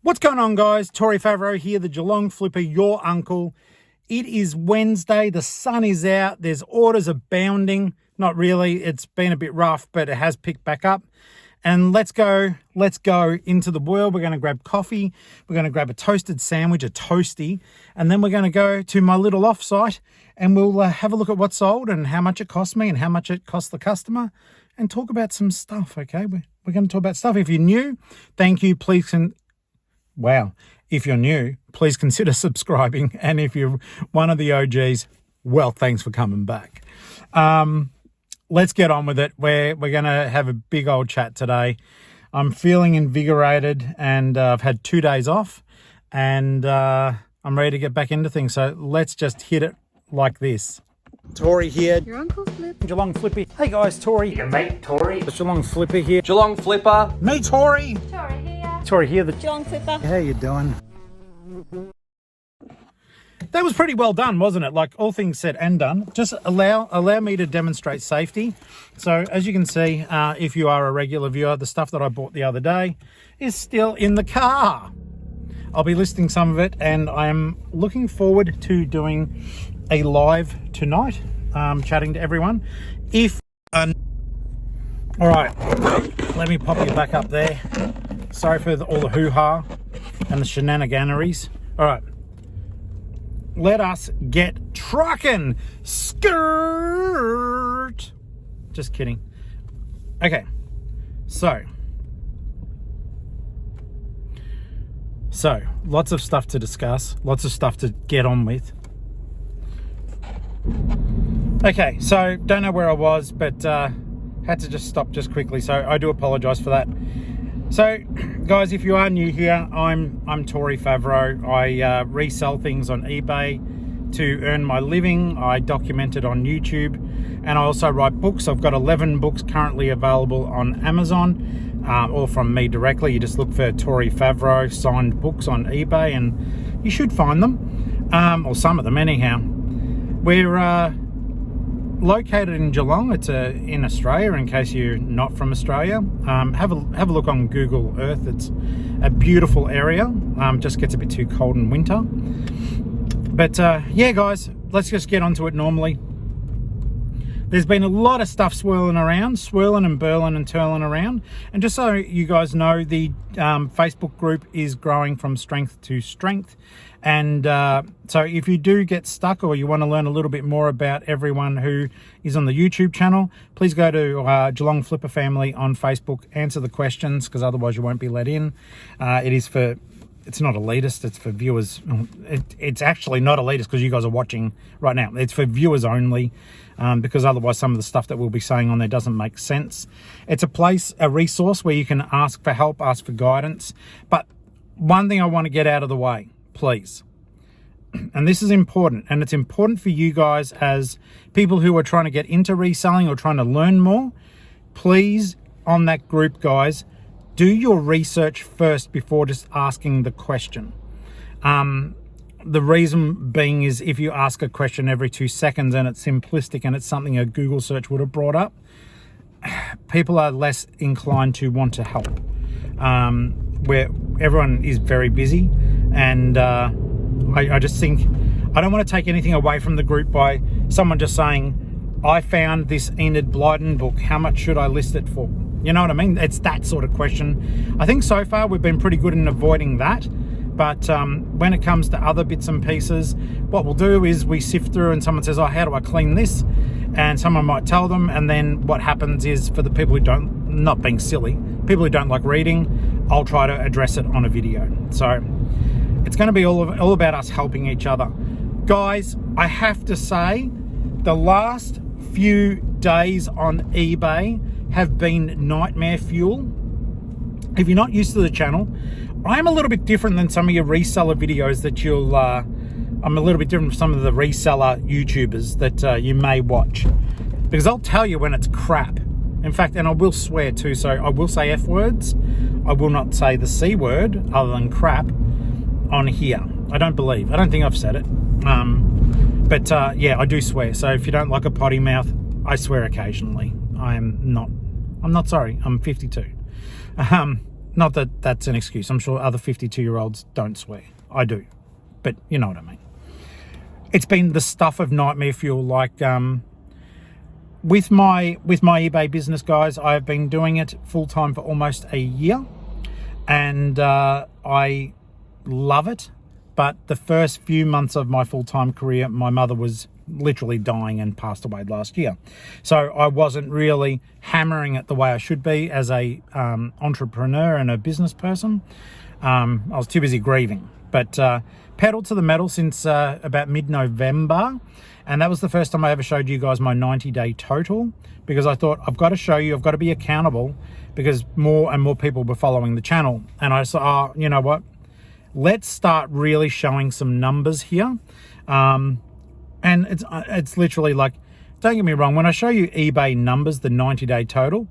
What's going on, guys? Tori Favreau here, the Geelong-Flipper, your uncle. It is Wednesday. The sun is out. There's orders abounding. Not really. It's been a bit rough, but it has picked back up. And let's go into the world. We're going to grab coffee. We're going to grab a toasted sandwich, a toasty, and then we're going to go to my little offsite and we'll have a look at what's sold and how much it cost me and how much it cost the customer and talk about some stuff, okay? We're going to talk about stuff. If you're new, thank you. If you're new, please consider subscribing. And if you're one of the OGs, well, thanks for coming back. Let's get on with it. We're going to have a big old chat today. I'm feeling invigorated and I've had 2 days off and I'm ready to get back into things. So let's just hit it like this. Tori here. Your Uncle Flip. Geelong-Flipper. Hey guys, Tori. Your mate, Tori. It's Geelong-Flipper here. Geelong-Flipper. Me, Tori. Tori here. Tori here. The Geelong-Flipper. How you doing? That was pretty well done, wasn't it? Like, all things said and done. Just allow me to demonstrate safety. So as you can see, if you are a regular viewer, the stuff that I bought the other day is still in the car. I'll be listing some of it and I'm looking forward to doing a live tonight, chatting to everyone. All right, let me pop you back up there. Sorry for all the hoo-ha and the shenaniganeries. All right, let us get trucking. Skirt. Just kidding. Okay, so lots of stuff to discuss, lots of stuff to get on with. Okay, so don't know where I was, but had to just stop just quickly, so I do apologize for that. So guys, if you are new here, I'm Tori Favreau. I resell things on eBay to earn my living. I document it on YouTube and I also write books. I've got 11 books currently available on Amazon or from me directly. You just look for Tori Favreau signed books on eBay and you should find them, or some of them anyhow. We're located in Geelong. It's in Australia, in case you're not from Australia. Have a look on Google Earth. It's a beautiful area. Just gets a bit too cold in winter. But yeah, guys, let's just get onto it normally. There's been a lot of stuff swirling and burling and twirling around. And just so you guys know, the Facebook group is growing from strength to strength. And so if you do get stuck or you want to learn a little bit more about everyone who is on the YouTube channel, please go to Geelong-Flipper family on Facebook, answer the questions, because otherwise you won't be let in. It's not elitist, it's for viewers. It's actually not elitist because you guys are watching right now. It's for viewers only, because otherwise some of the stuff that we'll be saying on there doesn't make sense. It's a resource where you can ask for help, ask for guidance. But one thing I want to get out of the way, please, and this is important, and it's important for you guys as people who are trying to get into reselling or trying to learn more. Please, on that group, guys, do your research first before just asking the question. The reason being is if you ask a question every 2 seconds and it's simplistic and it's something a Google search would have brought up, people are less inclined to want to help. Where everyone is very busy, and I just think I don't want to take anything away from the group by someone just saying, I found this Enid Blyton book, how much should I list it for? You know what I mean? It's that sort of question. I think so far we've been pretty good in avoiding that. But when it comes to other bits and pieces, what we'll do is we sift through and someone says, oh, how do I clean this? And someone might tell them. And then what happens is, for the people who don't, not being silly, people who don't like reading, I'll try to address it on a video. So it's going to be all about us helping each other. Guys, I have to say, the last few days on eBay have been nightmare fuel. If you're not used to the channel, I'm a little bit different than some of your reseller videos that you'll I'm a little bit different from some of the reseller YouTubers that you may watch, because I'll tell you when it's crap. In fact, and I will swear too, so I will say F words. I will not say the C word other than crap on here. I don't think I've said it. But yeah, I do swear. So if you don't like a potty mouth, I swear occasionally. I'm not sorry. I'm 52. Not that that's an excuse. I'm sure other 52-year-olds don't swear. I do. But you know what I mean. It's been the stuff of nightmare fuel. Like with my eBay business, guys, I've been doing it full-time for almost a year. And I love it. But the first few months of my full-time career, my mother was literally dying and passed away last year. So I wasn't really hammering it the way I should be as a entrepreneur and a business person. I was too busy grieving. But pedal to the metal since about mid-November. And that was the first time I ever showed you guys my 90-day total, because I thought I've got to show you, I've got to be accountable, because more and more people were following the channel. And I said, oh, you know what? Let's start really showing some numbers here. And it's literally like, don't get me wrong, when I show you eBay numbers, the 90-day total,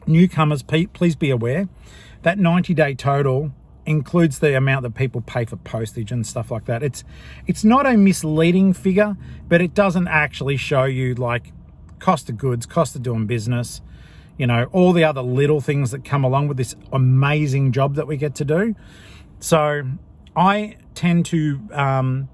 newcomers, please be aware that 90-day total includes the amount that people pay for postage and stuff like that. It's not a misleading figure, but it doesn't actually show you like cost of goods, cost of doing business, you know, all the other little things that come along with this amazing job that we get to do. So I tend to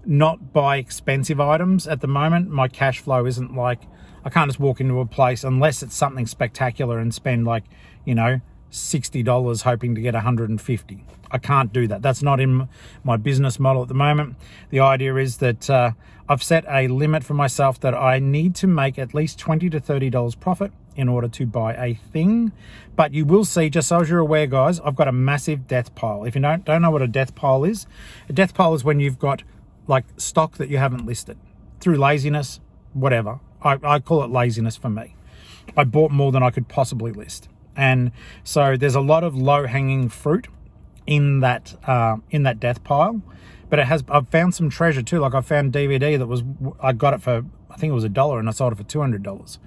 not buy expensive items at the moment. My cash flow isn't like, I can't just walk into a place unless it's something spectacular and spend like, you know, $60 hoping to get 150. I can't do that. That's not in my business model at the moment. The idea is that I've set a limit for myself that I need to make at least $20 to $30 profit in order to buy a thing. But you will see, just so as you're aware, guys, I've got a massive death pile. If you don't know what a death pile is, a death pile is when you've got like stock that you haven't listed through laziness, whatever. I call it laziness for me. I bought more than I could possibly list. And so there's a lot of low-hanging fruit in that death pile, but I've found some treasure too. Like I found DVD that I got it for, I think it was $1 and I sold it for $200.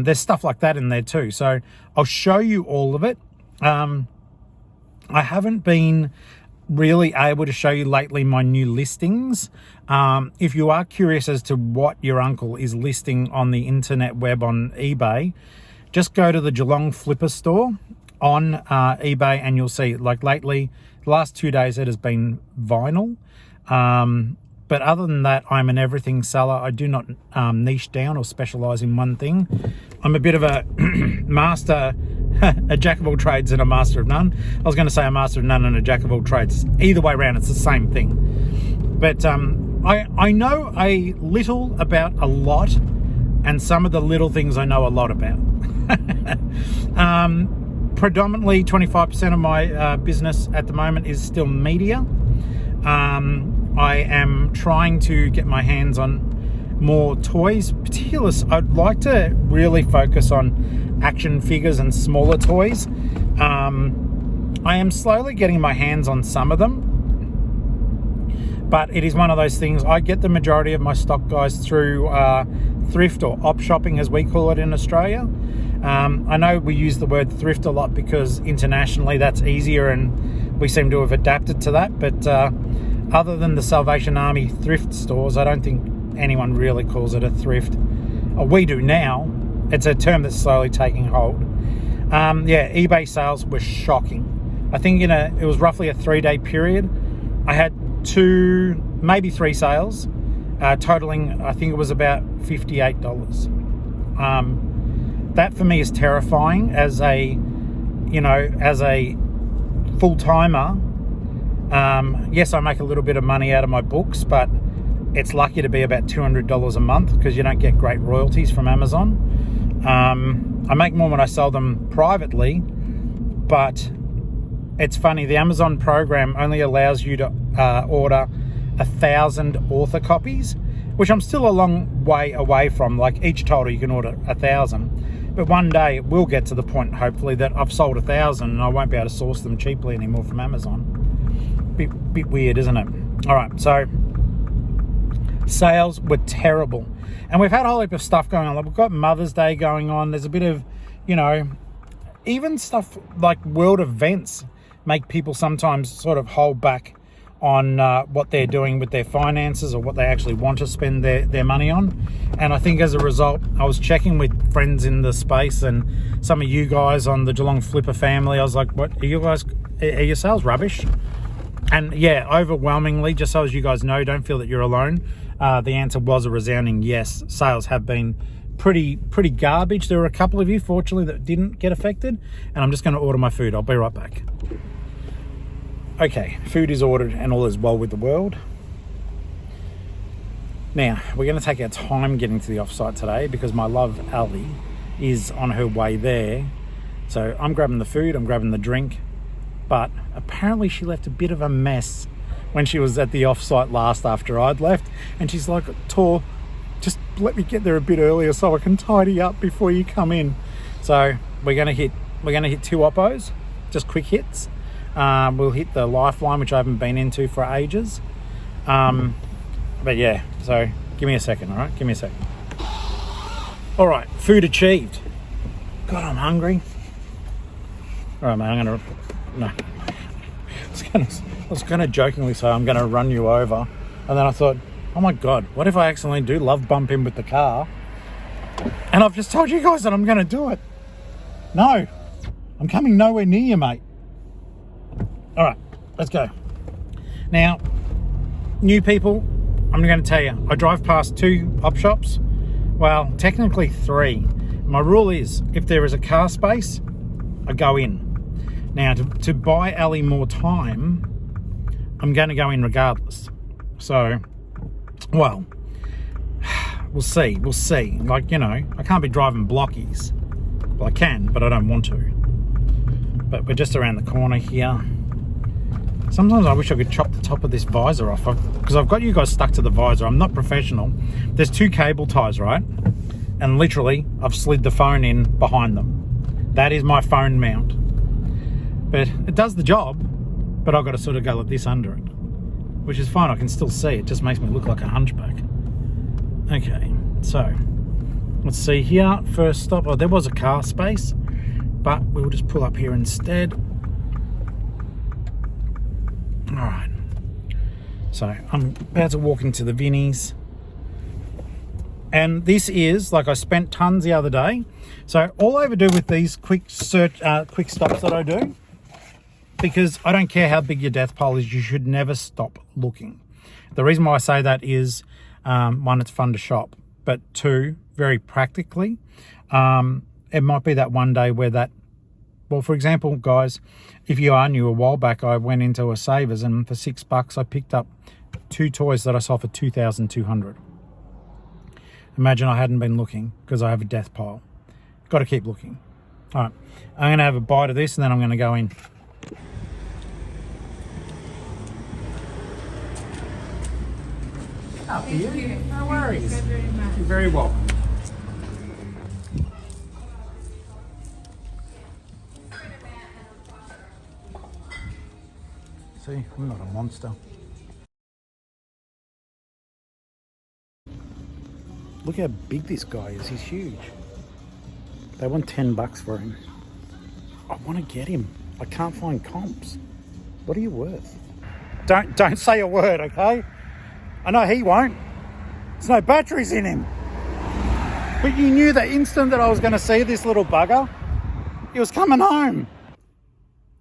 There's stuff like that in there too. So I'll show you all of it. I haven't been really able to show you lately my new listings. If you are curious as to what your uncle is listing on the internet web on eBay, just go to the Geelong-Flipper store on eBay and you'll see, like lately, the last 2 days it has been vinyl. But other than that, I'm an everything seller. I do not niche down or specialize in one thing. I'm a bit of a master, a jack of all trades and a master of none. I was going to say a master of none and a jack of all trades. Either way around, it's the same thing. But I know a little about a lot, and some of the little things I know a lot about. Predominantly 25% of my business at the moment is still media. I am trying to get my hands on more toys. Particularly, I'd like to really focus on action figures and smaller toys. I am slowly getting my hands on some of them, but it is one of those things. I get the majority of my stock, guys, through thrift or op shopping, as we call it in Australia. I know we use the word thrift a lot because internationally that's easier and we seem to have adapted to that, but other than the Salvation Army thrift stores, I don't think anyone really calls it a thrift. We do now. It's a term that's slowly taking hold. Yeah, eBay sales were shocking. I think it was roughly a 3-day period. I had 2, maybe 3 sales, totaling, I think it was about $58. That for me is terrifying as a full-timer. Yes, I make a little bit of money out of my books, but it's lucky to be about $200 a month because you don't get great royalties from Amazon. I make more when I sell them privately, but it's funny, the Amazon program only allows you to order 1,000 author copies, which I'm still a long way away from. Like each title you can order 1,000, but one day it will get to the point, hopefully, that I've sold 1,000 and I won't be able to source them cheaply anymore from Amazon. Bit weird, isn't it? All right, so sales were terrible, and we've had a whole heap of stuff going on. Like we've got Mother's Day going on. There's a bit of, even stuff like world events make people sometimes sort of hold back on what they're doing with their finances or what they actually want to spend their money on. And I think as a result, I was checking with friends in the space and some of you guys on the Geelong-Flipper family. I was like, what, are your sales rubbish? And yeah, overwhelmingly, just so as you guys know, don't feel that you're alone. The answer was a resounding yes. Sales have been pretty garbage. There were a couple of you, fortunately, that didn't get affected. And I'm just going to order my food. I'll be right back. Okay, food is ordered and all is well with the world. Now, we're going to take our time getting to the offsite today because my love, Ali, is on her way there. So I'm grabbing the food, I'm grabbing the drink, but apparently she left a bit of a mess when she was at the offsite last after I'd left. And she's like, Tor, just let me get there a bit earlier so I can tidy up before you come in. So we're going to hit 2 oppos, just quick hits. We'll hit the Lifeline, which I haven't been into for ages. But yeah, so give me a second, all right? Give me a second. All right, food achieved. God, I'm hungry. All right, mate, I was gonna jokingly say I'm gonna run you over. And then I thought, oh my God, what if I accidentally do love bump in with the car? And I've just told you guys that I'm gonna do it. No, I'm coming nowhere near you, mate. All right, let's go. Now, new people, I'm going to tell you, I drive past 2 op shops. Well, technically 3. My rule is, if there is a car space, I go in. Now, to buy Ali more time, I'm going to go in regardless. So, well, we'll see. Like, you know, I can't be driving blockies. Well, I can, but I don't want to. But we're just around the corner here. Sometimes I wish I could chop the top of this visor off because I've got you guys stuck to the visor. I'm not professional. There's 2 cable ties, right? And literally, I've slid the phone in behind them. That is my phone mount. But it does the job, but I've got to sort of go like this under it, which is fine. I can still see. It just makes me look like a hunchback. Okay, so let's see here. First stop. Oh, there was a car space, but we'll just pull up here instead. All right, so I'm about to walk into the Vinnies, and this is, like, I spent tons the other day. So all I ever do with these quick stops that I do, because I don't care how big your death pole is, you should never stop looking. The reason why I say that is, 1, it's fun to shop, but 2, very practically, it might be that one day where that, well, for example, guys, if you are new, a while back, I went into a Savers and for $6, I picked up 2 toys that I saw for $2,200. Imagine I hadn't been looking because I have a death pile. Got to keep looking. All right, I'm going to have a bite of this and then I'm going to go in. Up for you. No worries. Thank you very much. You're very welcome. See, I'm not a monster. Look how big this guy is. He's huge. They want $10 for him. I want to get him. I can't find comps. What are you worth? Don't say a word, okay? I know he won't. There's no batteries in him. But you knew the instant that I was going to see this little bugger, he was coming home.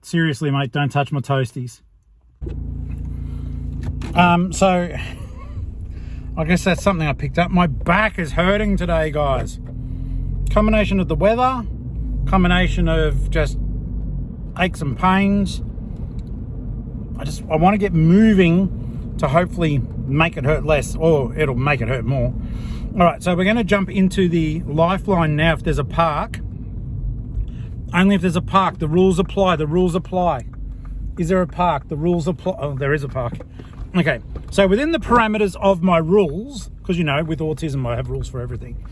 Seriously, mate, don't touch my toasties. So I guess that's something I picked up. My back is hurting today, guys. Combination of the weather, combination of just aches and pains. I want to get moving to hopefully make it hurt less, or it'll make it hurt more. All right, so we're going to jump into the Lifeline now. If there's a park, only if there's a park, the rules apply. The rules apply. Is there a park? The rules apply. Oh, there is a park. Okay, so within the parameters of my rules, because, you know, with autism, I have rules for everything.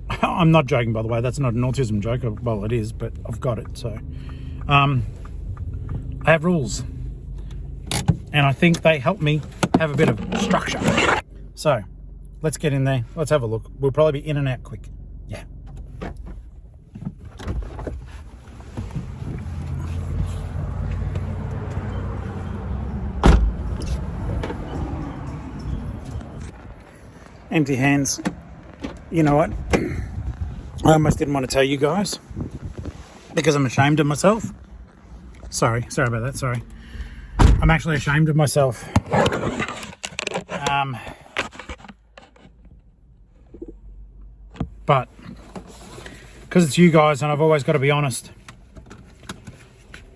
I'm not joking, by the way. That's not an autism joke. Well, it is, but I've got it. So I have rules. And I think they help me have a bit of structure. So let's get in there. Let's have a look. We'll probably be in and out quick. Yeah. Empty hands. You know what? I almost didn't want to tell you guys because I'm ashamed of myself. Sorry about that, sorry. I'm actually ashamed of myself. But because it's you guys and I've always got to be honest,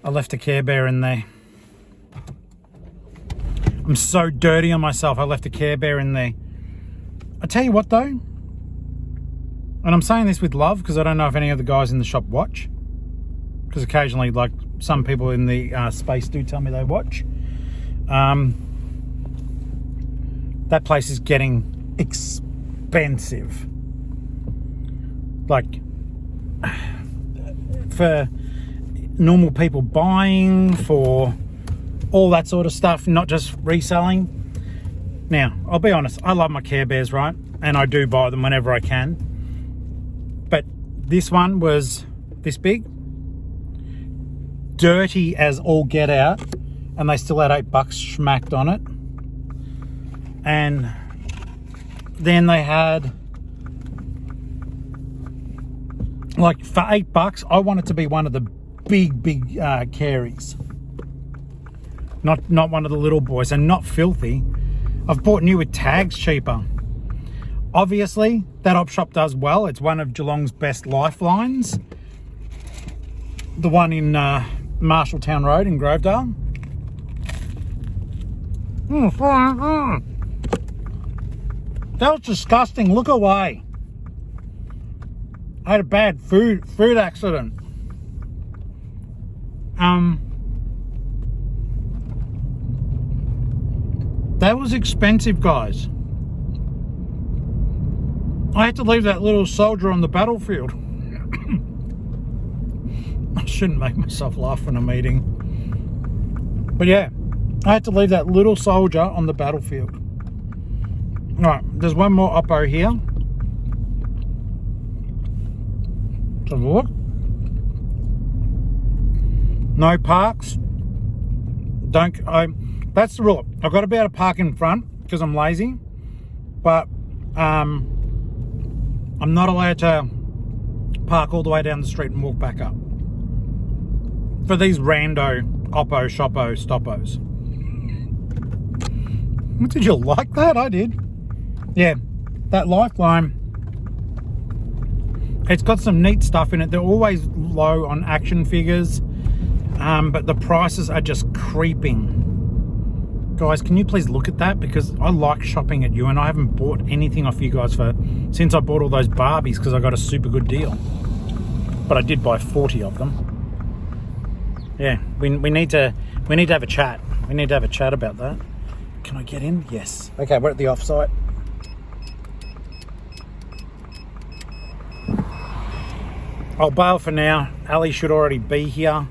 I left a Care Bear in there. I'm so dirty on myself, I left a Care Bear in there. I tell you what though, and I'm saying this with love because I don't know if any of the guys in the shop watch, because occasionally, like, some people in the space do tell me they watch. That place is getting expensive. Like, for normal people buying, for all that sort of stuff, not just reselling. Now, I'll be honest, I love my Care Bears, right? And I do buy them whenever I can. But this one was this big, dirty as all get out, and they still had $8 schmacked on it. And then they had, like, for $8, I want it to be one of the big carries, not one of the little boys, and not filthy. I've bought new with tags cheaper. Obviously, that op shop does well. It's one of Geelong's best lifelines. The one in Marshalltown Road in Grovedale. That was disgusting. Look away. I had a bad food accident. That was expensive, guys. I had to leave that little soldier on the battlefield. I shouldn't make myself laugh when I'm eating. But yeah, I had to leave that little soldier on the battlefield. Alright, there's one more Oppo here. Let's have a look. No parks. That's the rule. I've got to be able to park in front because I'm lazy. But I'm not allowed to park all the way down the street and walk back up. For these rando Oppo, Shoppo, Stoppos. Did you like that? I did. Yeah, that Lifeline. It's got some neat stuff in it. They're always low on action figures, but the prices are just creeping. Guys, can you please look at that? Because I like shopping at you, and I haven't bought anything off you guys since I bought all those Barbies because I got a super good deal. But I did buy 40 of them. Yeah, we need to have a chat. We need to have a chat about that. Can I get in? Yes. Okay, we're at the offsite. I'll bail for now. Ali should already be here,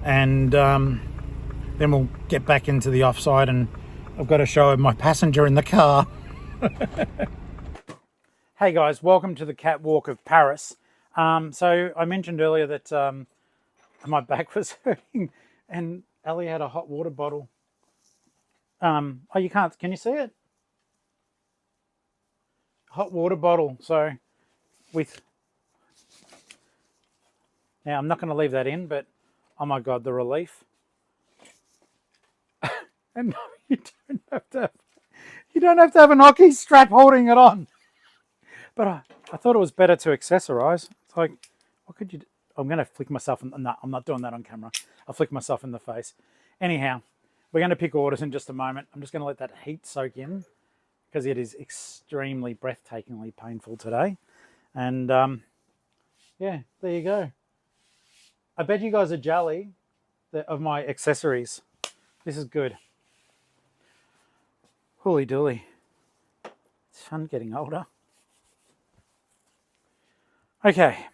and then we'll get back into the offside, and I've got to show my passenger in the car. Hey guys, welcome to the catwalk of Paris. So I mentioned earlier that my back was hurting, and Ali had a hot water bottle. Oh, you can't, can you see it? Hot water bottle. So now I'm not going to leave that in, but oh my God, the relief. And no, you don't have to have an hockey strap holding it on. But I thought it was better to accessorize. It's like, what could you do? I'm going to flick myself no, I'm not doing that on camera. I'll flick myself in the face. Anyhow, we're going to pick orders in just a moment. I'm just going to let that heat soak in because it is extremely breathtakingly painful today. And yeah, there you go. I bet you guys are jelly of my accessories. This is good. Holy dooly. It's fun getting older. Okay.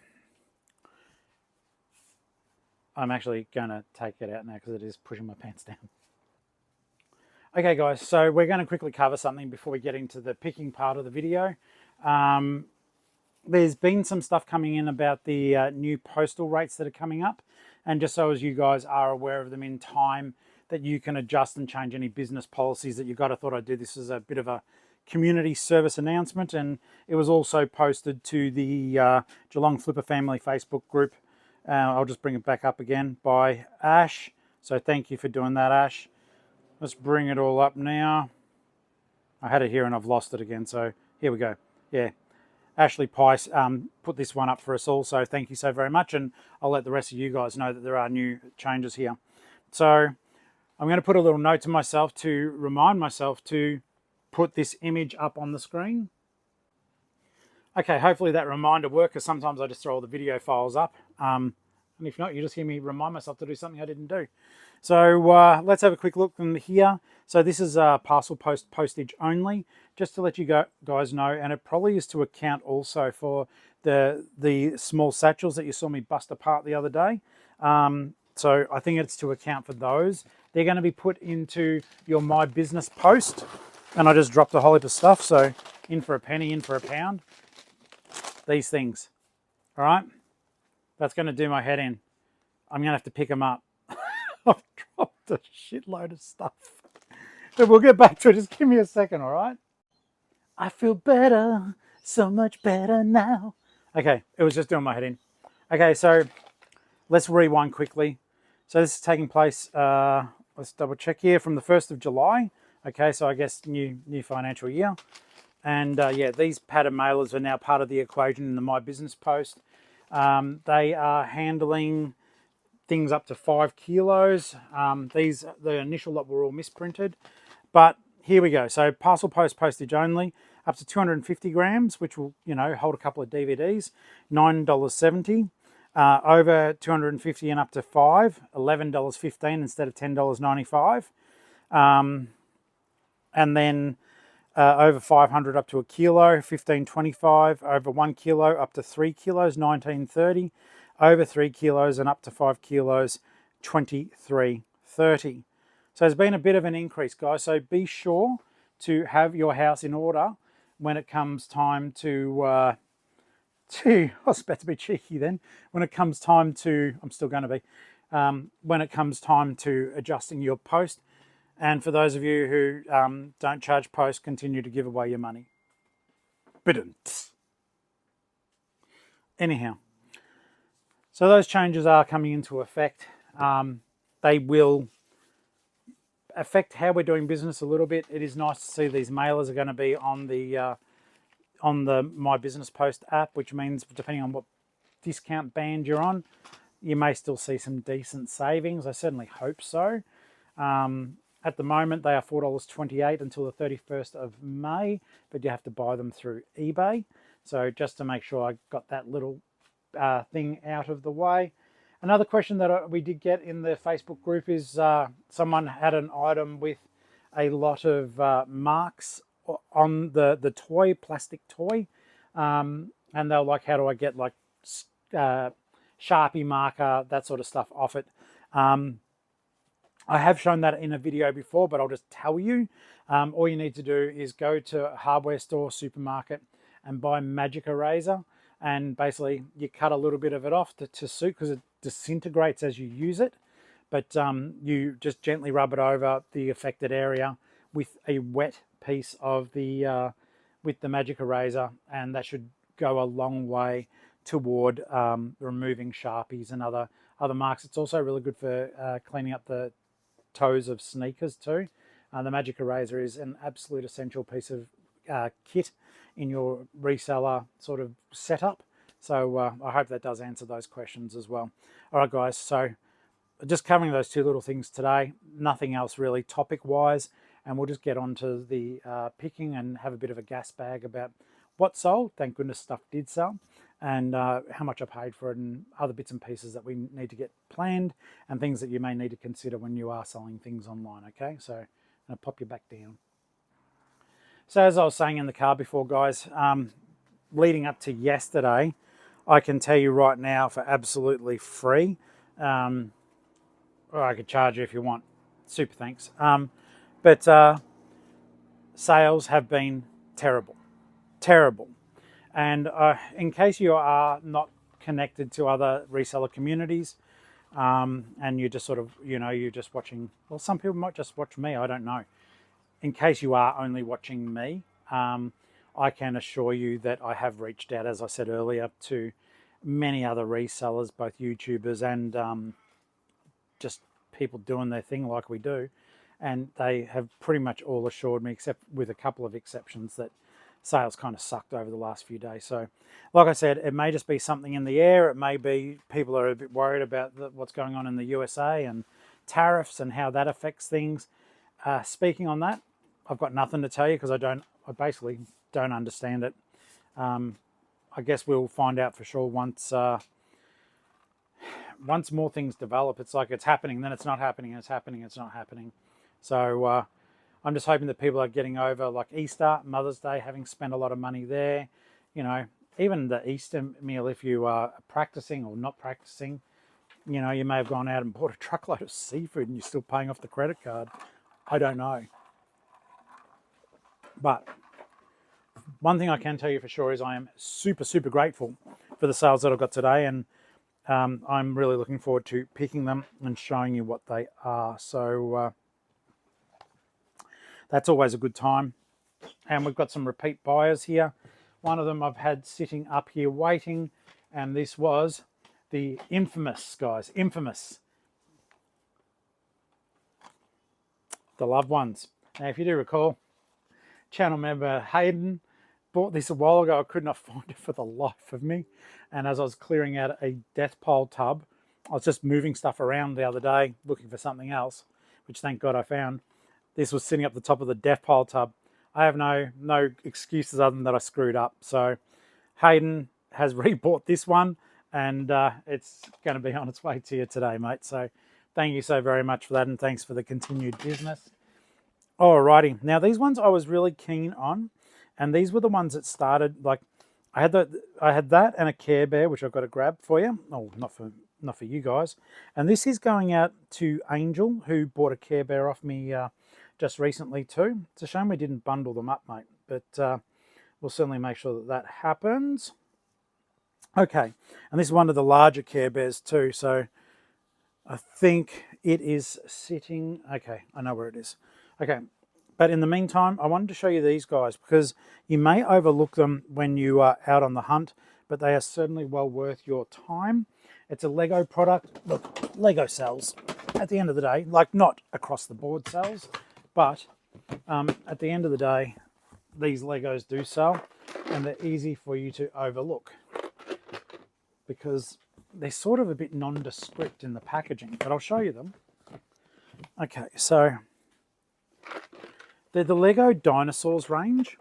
I'm actually going to take it out now because it is pushing my pants down. Okay guys, so we're going to quickly cover something before we get into the picking part of the video. There's been some stuff coming in about the new postal rates that are coming up. And just so as you guys are aware of them in time, that you can adjust and change any business policies that you've got. I thought I'd do this as a bit of a community service announcement, and it was also posted to the Geelong-Flipper family Facebook group. I'll just bring it back up again, by Ash. So thank you for doing that, Ash. Let's bring it all up now. I had it here and I've lost it again, so here we go. Yeah, Ashley Pice put this one up for us all, so thank you so very much, and I'll let the rest of you guys know that there are new changes here. So I'm going to put a little note to myself to remind myself to put this image up on the screen. Okay, hopefully that reminder worked, because sometimes I just throw all the video files up. And if not, you just hear me remind myself to do something I didn't do. So let's have a quick look from here. So this is parcel post postage only, just to let you guys know, and it probably is to account also for the small satchels that you saw me bust apart the other day. So I think it's to account for those. They're going to be put into your My Business post, and I just dropped a whole heap of stuff. So in for a penny, in for a pound. These things, all right? That's going to do my head in. I'm going to have to pick them up. I've dropped a shitload of stuff. But we'll get back to it. Just give me a second, all right? I feel better, so much better now. Okay, it was just doing my head in. Okay, so let's rewind quickly. So this is taking place, let's double check here, from the 1st of July. Okay, so I guess new financial year. And yeah, these pattern mailers are now part of the equation in the My Business post. They are handling things up to 5 kilos. The initial lot were all misprinted, but here we go. So parcel post postage only, up to 250 grams, which will, hold a couple of DVDs, $9.70. Over 250 and up to 5, $11.15 instead of $10.95. And then over 500 up to a kilo, $15.25. Over 1 kilo up to 3 kilos, $19.30. Over 3 kilos and up to 5 kilos, $23.30. So there's been a bit of an increase, guys. So be sure to have your house in order when it comes time to I was about to be cheeky then. When it comes time to, I'm still going to be, when it comes time to adjusting your post. And for those of you who don't charge post, continue to give away your money. Anyhow, so those changes are coming into effect. They will affect how we're doing business a little bit. It is nice to see these mailers are going to be on the My Business Post app, which means depending on what discount band you're on, you may still see some decent savings. I certainly hope so. At the moment, they are $4.28 until the 31st of May, but you have to buy them through eBay. So just to make sure I got that little thing out of the way. Another question that we did get in the Facebook group is someone had an item with a lot of marks on the toy, plastic toy, and they were like, how do I get like Sharpie marker, that sort of stuff off it? I have shown that in a video before, but I'll just tell you. All you need to do is go to a hardware store, supermarket, and buy magic eraser. And basically, you cut a little bit of it off to suit, because it disintegrates as you use it. But you just gently rub it over the affected area with a wet piece of the with the magic eraser, and that should go a long way toward removing Sharpies and other marks. It's also really good for cleaning up the toes of sneakers too. The magic eraser is an absolute essential piece of kit in your reseller sort of setup. So I hope that does answer those questions as well. All right, guys, so just covering those two little things today, nothing else really topic wise, and we'll just get on to the picking and have a bit of a gas bag about what sold. Thank goodness stuff did sell, and how much I paid for it, and other bits and pieces that we need to get planned, and things that you may need to consider when you are selling things online. Okay, so I'm going to pop you back down. So as I was saying in the car before, guys, leading up to yesterday, I can tell you right now for absolutely free, or I could charge you if you want, super thanks, but sales have been terrible. And in case you are not connected to other reseller communities, and you're just sort of, you're just watching, well, some people might just watch me, I don't know. In case you are only watching me, I can assure you that I have reached out, as I said earlier, to many other resellers, both YouTubers and just people doing their thing like we do, and they have pretty much all assured me, except with a couple of exceptions, that sales kind of sucked over the last few days. So like I said, it may just be something in the air. It may be people are a bit worried about what's going on in the USA and tariffs and how that affects things. Speaking on that, I've got nothing to tell you because I basically don't understand it. I guess we'll find out for sure once more things develop. It's like it's happening, then it's not happening, it's happening, it's not happening. So I'm just hoping that people are getting over, like Easter, Mother's Day, having spent a lot of money there. You know, even the Easter meal, if you are practicing or not practicing, you know, you may have gone out and bought a truckload of seafood and you're still paying off the credit card. I don't know. But one thing I can tell you for sure is I am super, super grateful for the sales that I've got today, and I'm really looking forward to picking them and showing you what they are. So that's always a good time. And we've got some repeat buyers here. One of them I've had sitting up here waiting, and this was the infamous, guys, infamous, the loved ones. Now, if you do recall, channel member Hayden bought this a while ago. I could not find it for the life of me. And as I was clearing out a death pile tub, I was just moving stuff around the other day, looking for something else, which thank God I found. This was sitting up the top of the death pile tub. I have no excuses other than that I screwed up. So Hayden has rebought this one, and it's going to be on its way to you today, mate. So thank you so very much for that, and thanks for the continued business. Alrighty, now these ones I was really keen on, and these were the ones that started, like I had that and a Care Bear, which I've got to grab for you. Oh, not for you guys. And this is going out to Angel, who bought a Care Bear off me just recently too. It's a shame we didn't bundle them up, mate, but we'll certainly make sure that that happens. Okay, and this is one of the larger Care Bears too, so I think it is sitting, okay, I know where it is. Okay, but in the meantime, I wanted to show you these guys because you may overlook them when you are out on the hunt, but they are certainly well worth your time. It's a Lego product. Look, Lego sells at the end of the day, like not across the board sells, but at the end of the day, these Legos do sell, and they're easy for you to overlook because they're sort of a bit nondescript in the packaging, but I'll show you them. Okay, so they're the Lego Dinosaurs range,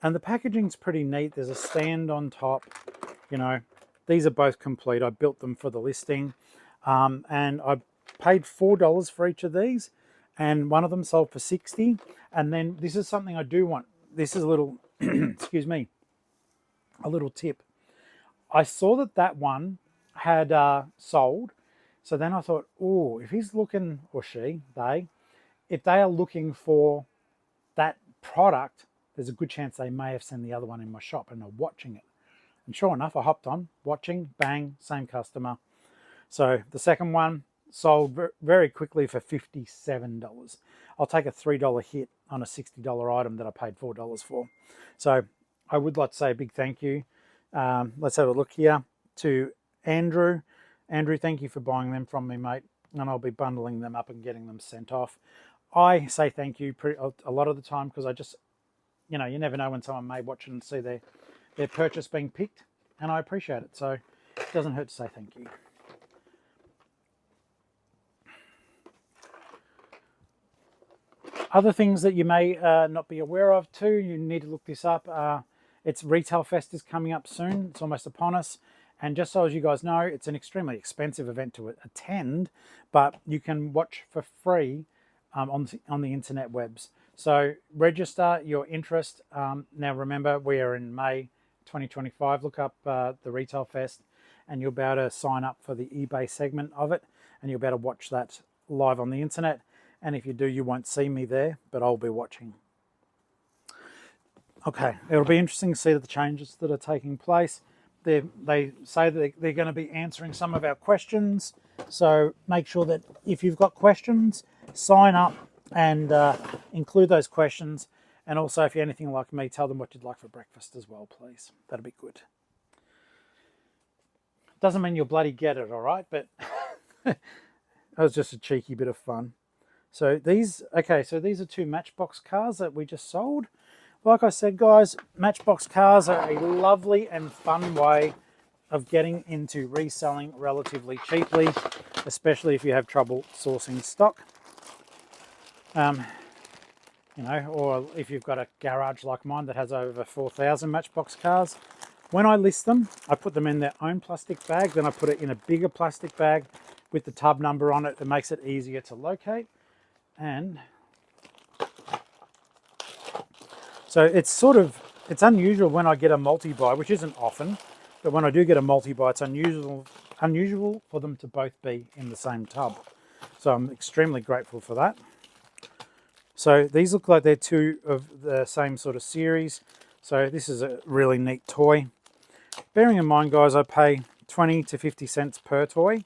and the packaging's pretty neat. There's a stand on top. You know, these are both complete. I built them for the listing, and I paid $4 for each of these, and one of them sold for $60. And then this is something I do want. This is a little, excuse me, a little tip. I saw that one had sold, so then I thought, oh, if he's looking, or she, if they are looking for that product, there's a good chance they may have seen the other one in my shop and are watching it. And sure enough, I hopped on, watching, bang, same customer. So the second one sold very quickly for $57. I'll take a $3 hit on a $60 item that I paid $4 for. So I would like to say a big thank you. Let's have a look here to Andrew. Andrew, thank you for buying them from me, mate. And I'll be bundling them up and getting them sent off. I say thank you a lot of the time because I just, you know, you never know when someone may watch it and see their purchase being picked, and I appreciate it. So it doesn't hurt to say thank you. Other things that you may not be aware of too, you need to look this up. It's Retail Fest is coming up soon. It's almost upon us. And just so as you guys know, it's an extremely expensive event to attend, but you can watch for free on the internet webs. So register your interest. Now remember, we are in May 2025. Look up the Retail Fest, and you'll be able to sign up for the eBay segment of it, and you'll be able to watch that live on the internet. And if you do, you won't see me there, but I'll be watching. Okay, it'll be interesting to see the changes that are taking place. They say that they're going to be answering some of our questions. So make sure that if you've got questions, sign up and include those questions. And also, if you're anything like me, tell them what you'd like for breakfast as well, please. That'd be good. Doesn't mean you'll bloody get it, all right? But that was just a cheeky bit of fun. So these, okay, so these are 2 Matchbox cars that we just sold. Like I said, guys, Matchbox cars are a lovely and fun way of getting into reselling relatively cheaply, especially if you have trouble sourcing stock. You know, or if you've got a garage like mine that has over 4,000 Matchbox cars. When I list them, I put them in their own plastic bag, then I put it in a bigger plastic bag with the tub number on it. It makes it easier to locate. And so it's unusual when I get a multi-buy, which isn't often, but when I do get a multi-buy, it's unusual for them to both be in the same tub. So I'm extremely grateful for that. So these look like they're 2 of the same sort of series. So this is a really neat toy. Bearing in mind, guys, I pay 20 to 50 cents per toy,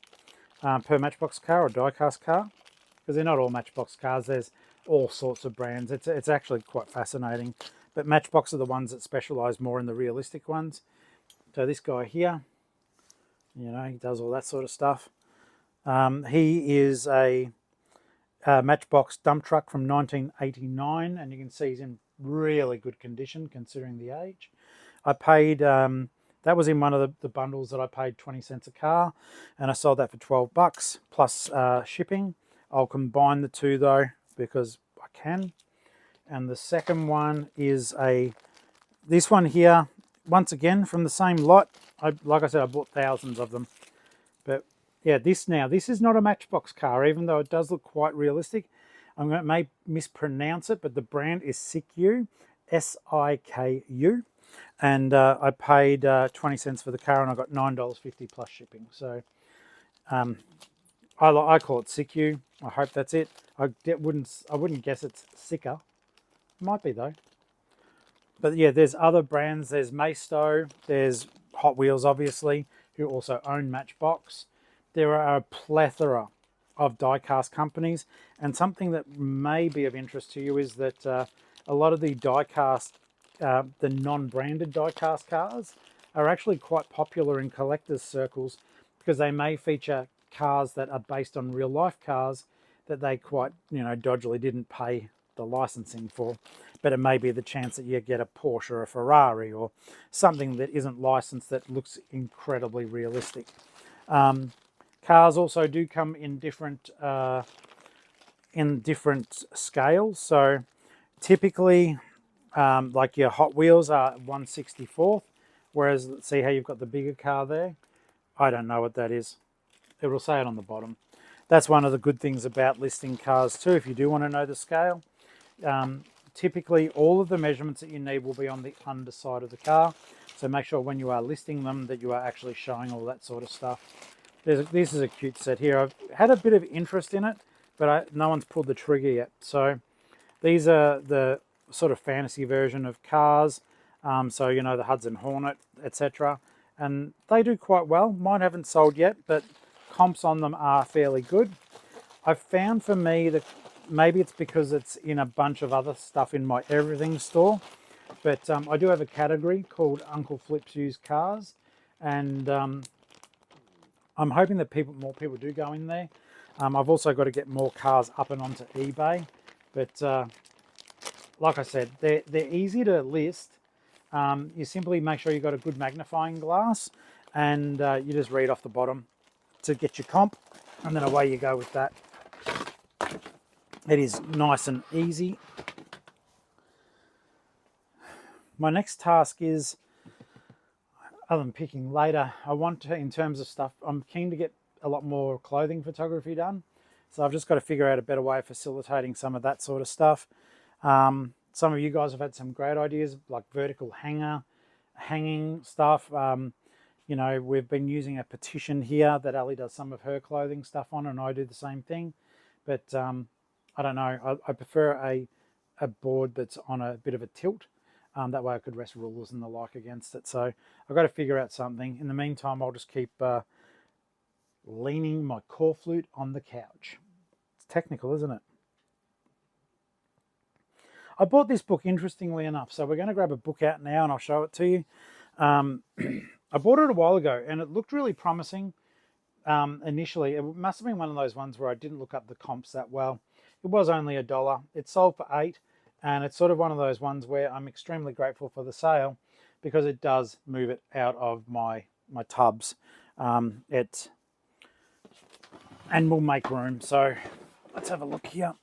per Matchbox car or die-cast car, because they're not all Matchbox cars. There's all sorts of brands. It's actually quite fascinating. But Matchbox are the ones that specialise more in the realistic ones. So this guy here, you know, he does all that sort of stuff. He is a Matchbox dump truck from 1989, and you can see he's in really good condition considering the age. I paid, that was in one of the bundles that I paid 20 cents a car, and I sold that for 12 bucks plus shipping. I'll combine the 2 though, because I can. And the second one is this one here, once again from the same lot. Like I said, I bought thousands of them. But yeah, this is not a Matchbox car, even though it does look quite realistic. May mispronounce it, but the brand is Siku, S-I-K-U. And I paid 20 cents for the car, and I got $9.50 plus shipping. So I call it Siku. I hope that's it. I wouldn't guess it's sicker. Might be though. But yeah, there's other brands. There's Maisto. There's Hot Wheels, obviously, who also own Matchbox. There are a plethora of die-cast companies, and something that may be of interest to you is that a lot of the die-cast, the non-branded die-cast cars are actually quite popular in collectors' circles, because they may feature cars that are based on real-life cars that they quite, you know, dodgily didn't pay the licensing for. But it may be the chance that you get a Porsche or a Ferrari or something that isn't licensed that looks incredibly realistic. Cars also do come in different scales. So typically, like your Hot Wheels are 1/64th, whereas let's see how you've got the bigger car there. I don't know what that is. It will say it on the bottom. That's one of the good things about listing cars too, if you do want to know the scale. Typically, all of the measurements that you need will be on the underside of the car. So make sure when you are listing them that you are actually showing all that sort of stuff. This is a cute set here. I've had a bit of interest in it, but no one's pulled the trigger yet. So these are the sort of fantasy version of cars. So, you know, the Hudson Hornet, etc. And they do quite well. Mine haven't sold yet, but comps on them are fairly good. I've found for me that maybe it's because it's in a bunch of other stuff in my everything store, but I do have a category called Uncle Flip's Used Cars, and I'm hoping that more people do go in there. I've also got to get more cars up and onto eBay, but like I said, they're easy to list. You simply make sure you've got a good magnifying glass, and you just read off the bottom to get your comp, and then away you go with that. It is nice and easy. My next task is, other than picking later, I want to, in terms of stuff, I'm keen to get a lot more clothing photography done. So I've just got to figure out a better way of facilitating some of that sort of stuff. Some of you guys have had some great ideas, like vertical hanging stuff. You know, we've been using a petition here that Ali does some of her clothing stuff on, and I do the same thing. But I don't know, I prefer a board that's on a bit of a tilt. That way I could rest rulers and the like against it. So I've got to figure out something. In the meantime, I'll just keep leaning my core flute on the couch. It's technical, isn't it? I bought this book, interestingly enough. So we're going to grab a book out now and I'll show it to you. I bought it a while ago and it looked really promising initially. It must have been one of those ones where I didn't look up the comps that well. It was only $1. It sold for $8, and it's sort of one of those ones where I'm extremely grateful for the sale because it does move it out of my tubs. And will make room. So let's have a look here.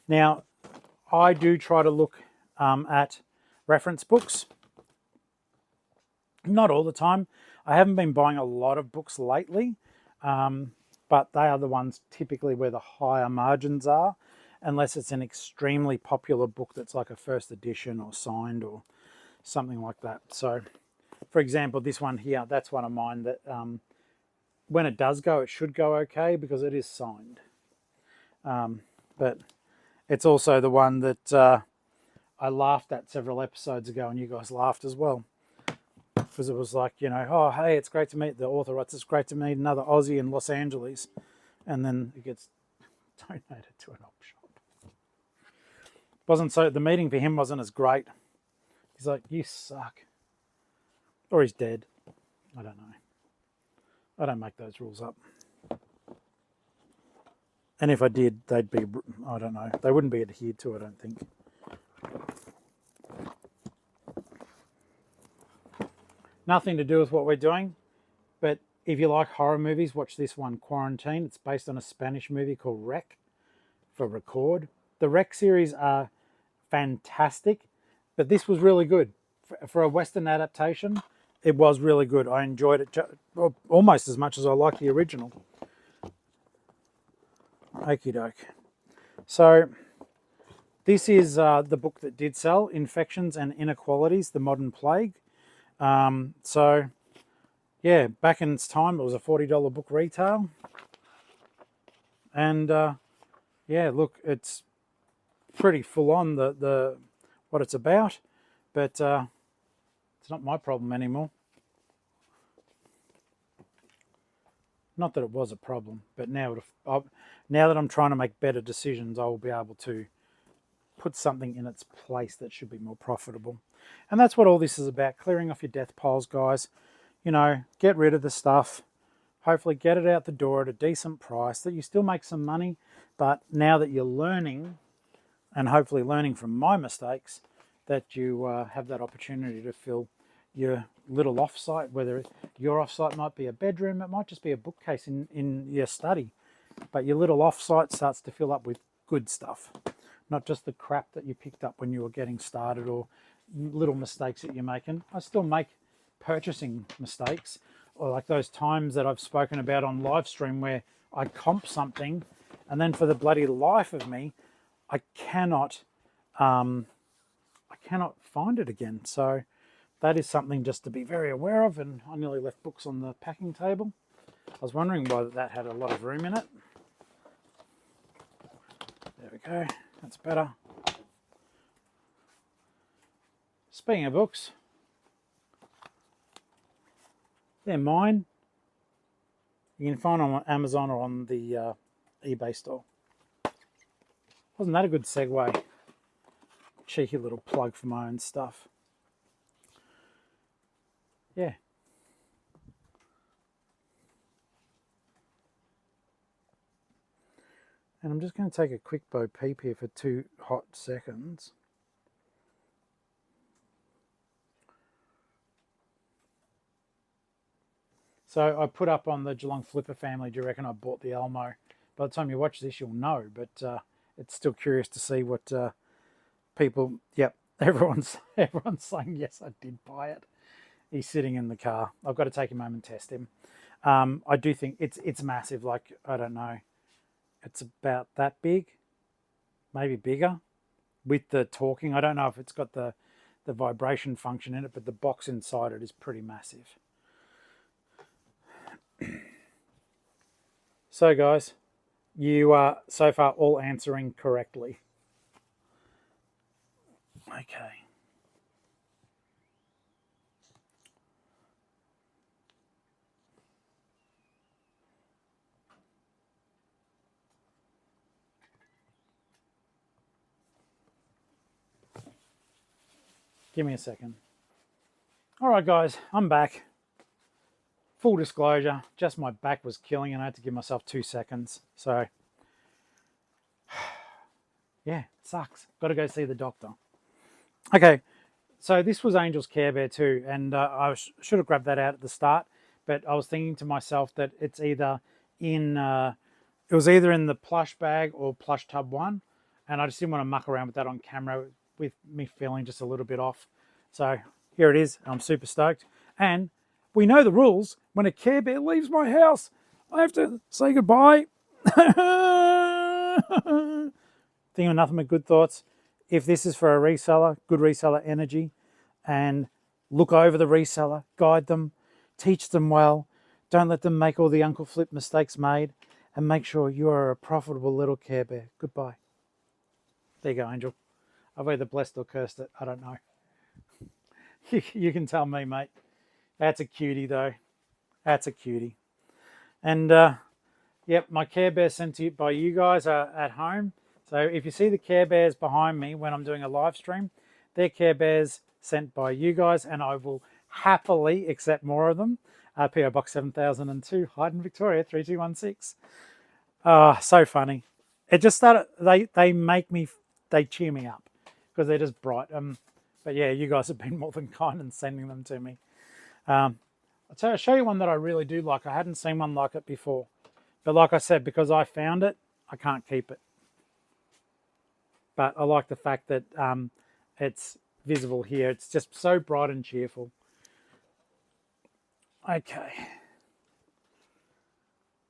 Now, I do try to look at reference books. Not all the time. I haven't been buying a lot of books lately, but they are the ones typically where the higher margins are, unless it's an extremely popular book that's like a first edition or signed or something like that. So, for example, this one here, that's one of mine that when it does go, it should go okay because it is signed. But it's also the one that I laughed at several episodes ago, and you guys laughed as well. Because it was like, you know, oh, hey, it's great to meet the author. It's great to meet another Aussie in Los Angeles. And then it gets donated to an op shop. The meeting for him wasn't as great. He's like, you suck. Or he's dead. I don't know. I don't make those rules up. And if I did, they'd be, I don't know, they wouldn't be adhered to, I don't think. Nothing to do with what we're doing, but if you like horror movies, watch this one, Quarantine. It's based on a Spanish movie called Rec, for Record. The Rec series are fantastic, but this was really good. For a Western adaptation, it was really good. I enjoyed it almost as much as I liked the original. Okie doke. So this is the book that did sell, Infections and Inequalities, The Modern Plague. So yeah, back in its time, it was a $40 book retail. And yeah, look, it's pretty full on the what it's about, but it's not my problem anymore. Not that it was a problem, but now that I'm trying to make better decisions, I will be able to put something in its place that should be more profitable. And that's what all this is about, clearing off your death piles, guys. You know, get rid of the stuff, hopefully get it out the door at a decent price, that you still make some money, but now that you're learning, and hopefully learning from my mistakes, that you have that opportunity to fill your little offsite, whether your offsite might be a bedroom, it might just be a bookcase in your study, but your little offsite starts to fill up with good stuff, not just the crap that you picked up when you were getting started or little mistakes that you're making. I still make purchasing mistakes, or like those times that I've spoken about on live stream where I comp something and then for the bloody life of me I cannot find it again. So that is something just to be very aware of. And I nearly left books on the packing table. I was wondering why that had a lot of room in it. There we go, that's better. Speaking of books, they're mine. You can find them on Amazon or on the eBay store. Wasn't that a good segue? Cheeky little plug for my own stuff. Yeah. And I'm just going to take a quick bo peep here for 2 hot seconds. So I put up on the Geelong-Flipper family, do you reckon I bought the Elmo? By the time you watch this, you'll know, but it's still curious to see what people, yep, everyone's saying, yes, I did buy it. He's sitting in the car. I've got to take him home and test him. I do think it's massive, like, I don't know, it's about that big, maybe bigger, with the talking. I don't know if it's got the vibration function in it, but the box inside it is pretty massive. So guys, you are so far all answering correctly. Okay. Give me a second. All right, guys, I'm back. Full disclosure, just my back was killing and I had to give myself 2 seconds. So, yeah, it sucks. Got to go see the doctor. Okay, so this was Angel's Care Bear too, and I should have grabbed that out at the start, but I was thinking to myself that it's either in, it was either in the plush bag or plush tub one, and I just didn't want to muck around with that on camera with me feeling just a little bit off. So here it is. I'm super stoked. And we know the rules. When a Care Bear leaves my house, I have to say goodbye. Thinking of nothing but good thoughts. If this is for a reseller, good reseller energy, and look over the reseller, guide them, teach them well. Don't let them make all the Uncle Flip mistakes made, and make sure you are a profitable little Care Bear. Goodbye. There you go, Angel. I've either blessed or cursed it. I don't know. You can tell me, mate. That's a cutie, though. That's a cutie. And, yep, my Care Bear sent to you by you guys are at home. So if you see the Care Bears behind me when I'm doing a live stream, they're Care Bears sent by you guys, and I will happily accept more of them. PO Box 7002, Hyden, Victoria, 3216. So funny. It just started, they make me, they cheer me up because they're just bright. But yeah, you guys have been more than kind in sending them to me. I'll show you one that I really do like. I hadn't seen one like it before. But like I said, because I found it, I can't keep it. But I like the fact that it's visible here. It's just so bright and cheerful. Okay.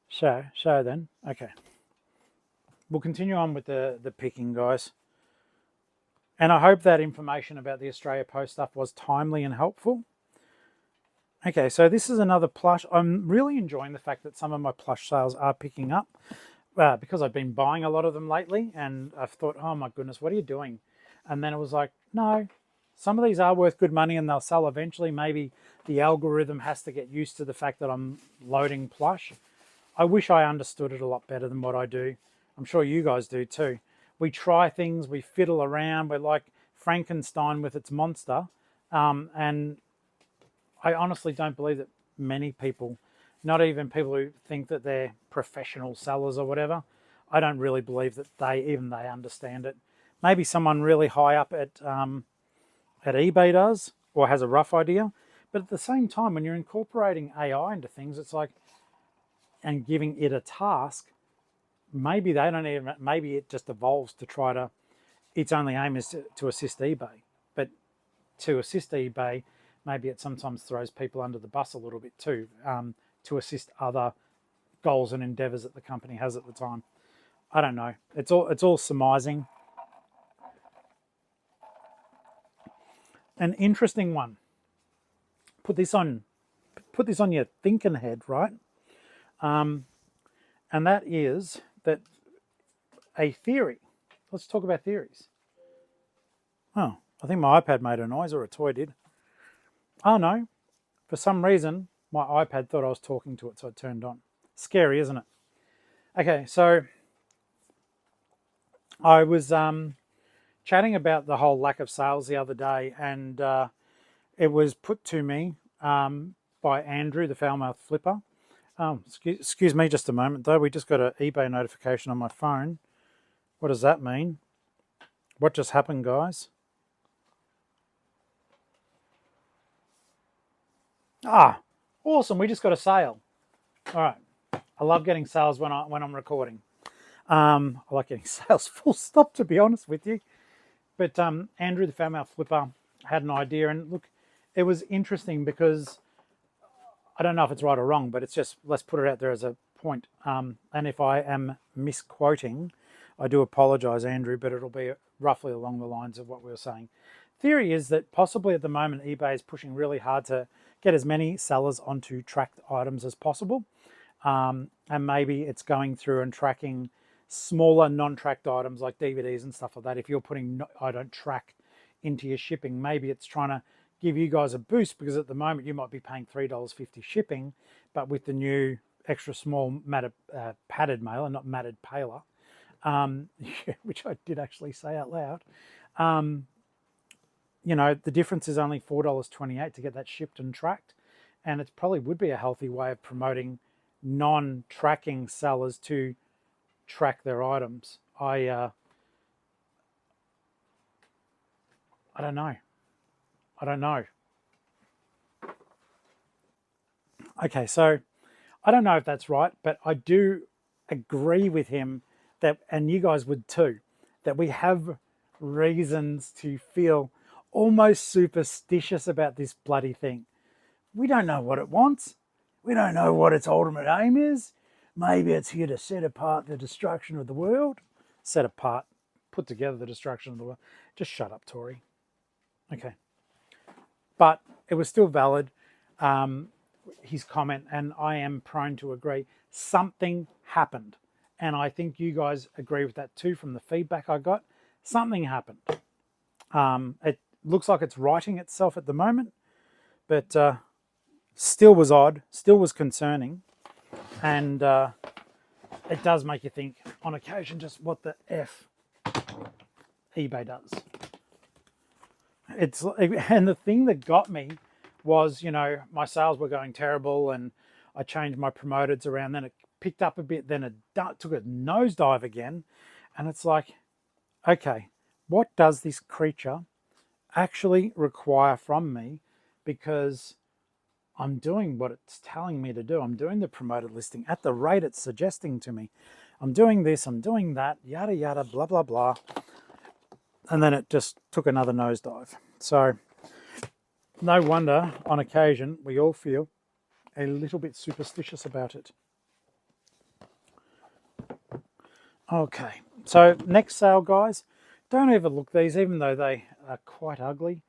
Show then. Okay. We'll continue on with the picking, guys. And I hope that information about the Australia Post stuff was timely and helpful. Okay, so this is another plush. I'm really enjoying the fact that some of my plush sales are picking up. Because I've been buying a lot of them lately, and I've thought, oh my goodness, what are you doing? And then it was like, no, some of these are worth good money and they'll sell eventually. Maybe the algorithm has to get used to the fact that I'm loading plush. I wish I understood it a lot better than what I do. I'm sure you guys do too. We try things, we fiddle around, we're like Frankenstein with its monster. And I honestly don't believe that many people, not even people who think that they're professional sellers or whatever, I don't really believe that they understand it. Maybe someone really high up at eBay does, or has a rough idea. But at the same time, when you're incorporating AI into things, it's like, and giving it a task, maybe they don't even, maybe it just evolves to try to, its only aim is to assist eBay. But to assist eBay, maybe it sometimes throws people under the bus a little bit too, to assist other goals and endeavors that the company has at the time. I don't know. It's all surmising. An interesting one. Put this on your thinking head, right? And that is that a theory. Let's talk about theories. Oh, I think my iPad made a noise, or a toy did. Oh no, for some reason my iPad thought I was talking to it, so it turned on. Scary, isn't it? Okay, so I was chatting about the whole lack of sales the other day, and it was put to me by Andrew, the foul-mouthed flipper. Excuse me just a moment, though. We just got an eBay notification on my phone. What does that mean? What just happened, guys? Ah, awesome. We just got a sale. All right. I love getting sales when I'm recording. I like getting sales full stop, to be honest with you. But Andrew, the foul-mouthed flipper, had an idea. And look, it was interesting because I don't know if it's right or wrong, but it's just, let's put it out there as a point. And if I am misquoting, I do apologize, Andrew, but it'll be roughly along the lines of what we were saying. Theory is that possibly at the moment eBay is pushing really hard to get as many sellers onto tracked items as possible. And maybe it's going through and tracking smaller non-tracked items like DVDs and stuff like that. If you're putting I don't track into your shipping, maybe it's trying to give you guys a boost, because at the moment you might be paying $3.50 shipping, but with the new extra small matted, padded mailer, not matted paler, which I did actually say out loud, you know, the difference is only $4.28 to get that shipped and tracked. And it probably would be a healthy way of promoting non-tracking sellers to track their items. I don't know. I don't know. Okay, so I don't know if that's right, but I do agree with him that, and you guys would too, that we have reasons to feel almost superstitious about this bloody thing. We don't know what it wants. We don't know what its ultimate aim is. Maybe it's here to set apart the destruction of the world. Set apart, put together the destruction of the world. Just shut up, Tory. Okay. But it was still valid, his comment, and I am prone to agree. Something happened. And I think you guys agree with that too from the feedback I got. Something happened. It looks like it's righting itself at the moment, but still was odd, still was concerning. And it does make you think on occasion just what the F eBay does. And the thing that got me was, you know, my sales were going terrible and I changed my promoteds around. Then it picked up a bit, then it took a nosedive again. And it's like, okay, what does this creature actually require from me? Because I'm doing what it's telling me to do. I'm doing the promoted listing at the rate it's suggesting to me. I'm doing this, I'm doing that, yada, yada, blah, blah, blah. And then it just took another nosedive. So no wonder on occasion we all feel a little bit superstitious about it. Okay, so next sale, guys. Don't overlook these, even though they are quite ugly.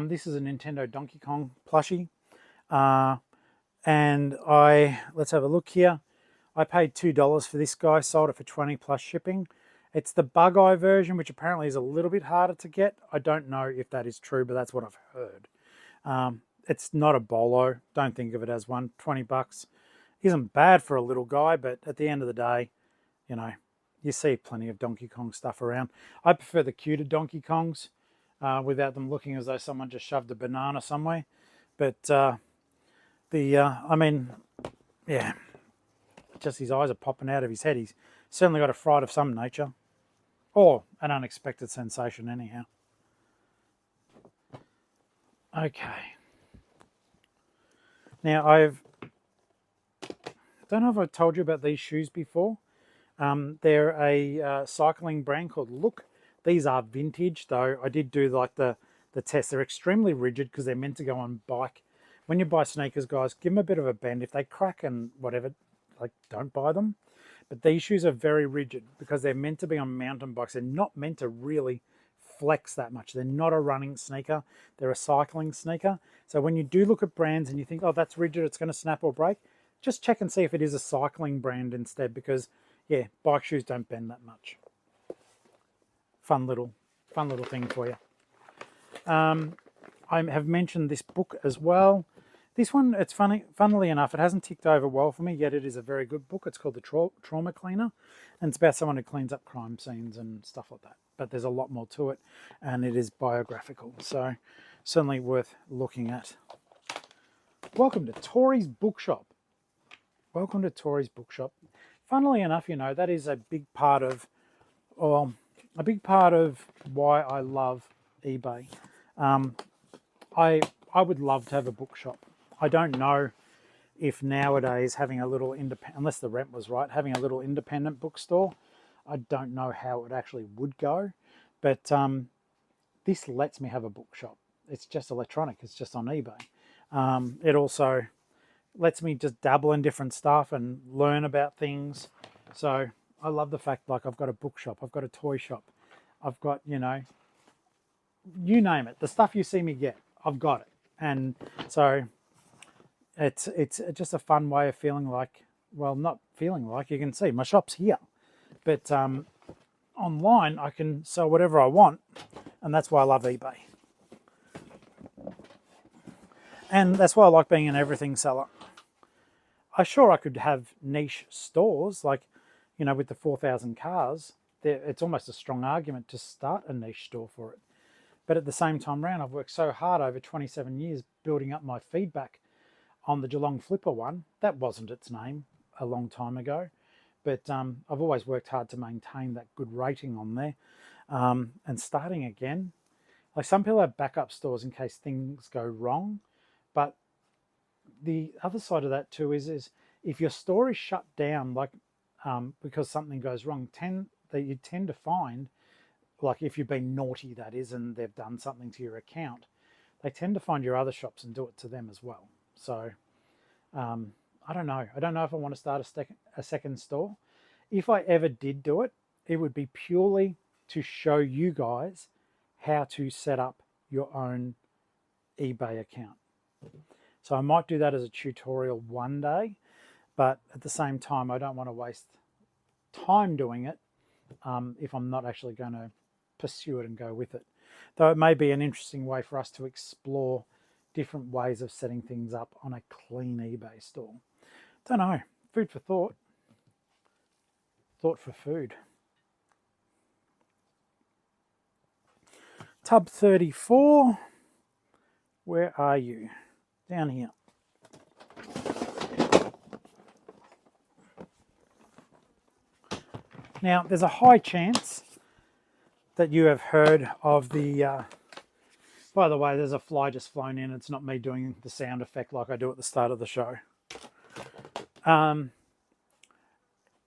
This is a Nintendo Donkey Kong plushie. And let's have a look here. I paid $2 for this guy, sold it for 20 plus shipping. It's the bug eye version, which apparently is a little bit harder to get. I don't know if that is true, but that's what I've heard. It's not a bolo. Don't think of it as one. 20 bucks isn't bad for a little guy, but at the end of the day, you know, you see plenty of Donkey Kong stuff around. I prefer the cuter Donkey Kongs without them looking as though someone just shoved a banana somewhere. But I mean, yeah, just his eyes are popping out of his head. He's certainly got a fright of some nature, or an unexpected sensation anyhow. Okay. Now don't know if I've told you about these shoes before. They're a cycling brand called Look. These are vintage, though. I did do like the test. They're extremely rigid because they're meant to go on bike. When you buy sneakers, guys, give them a bit of a bend. If they crack and whatever, like, don't buy them. But these shoes are very rigid because they're meant to be on mountain bikes. They're not meant to really flex that much. They're not a running sneaker. They're a cycling sneaker. So when you do look at brands and you think, oh, that's rigid, it's going to snap or break, just check and see if it is a cycling brand instead, because, yeah, bike shoes don't bend that much. Fun little thing for you. I have mentioned this book as well. This one, it's funnily enough, it hasn't ticked over well for me, yet it is a very good book. It's called The Trauma Cleaner, and it's about someone who cleans up crime scenes and stuff like that. But there's a lot more to it, and it is biographical, so certainly worth looking at. Welcome to Tory's Bookshop. Welcome to Tory's Bookshop. Funnily enough, you know, that is a big part of why I love eBay. I would love to have a bookshop. I don't know if nowadays having a little unless the rent was right, having a little independent bookstore, I don't know how it actually would go. But this lets me have a bookshop. It's just electronic. It's just on eBay. It also lets me just dabble in different stuff and learn about things. So I love the fact, like, I've got a bookshop, I've got a toy shop, I've got, you know, you name it. The stuff you see me get, I've got it. And so it's just a fun way of feeling like, well, not feeling like, you can see my shop's here. But online, I can sell whatever I want. And that's why I love eBay. And that's why I like being an everything seller. I could have niche stores, like, you know, with the 4,000 cars, it's almost a strong argument to start a niche store for it. But at the same time round, I've worked so hard over 27 years building up my feedback on the Geelong-Flipper one. That wasn't its name a long time ago, but I've always worked hard to maintain that good rating on there. And starting again, like some people have backup stores in case things go wrong, but the other side of that too is if your store is shut down, like because something goes wrong, you tend to find, like if you've been naughty, that is, and they've done something to your account, they tend to find your other shops and do it to them as well. So I don't know. I don't know if I want to start a second store. If I ever did do it, it would be purely to show you guys how to set up your own eBay account. So I might do that as a tutorial one day, but at the same time, I don't want to waste time doing it if I'm not actually going to pursue it and go with it. Though it may be an interesting way for us to explore different ways of setting things up on a clean eBay store. Don't know. Food for thought. Thought for food. Tub 34. Where are you? Down here. Now, there's a high chance that you have heard of the... by the way, there's a fly just flown in. It's not me doing the sound effect like I do at the start of the show.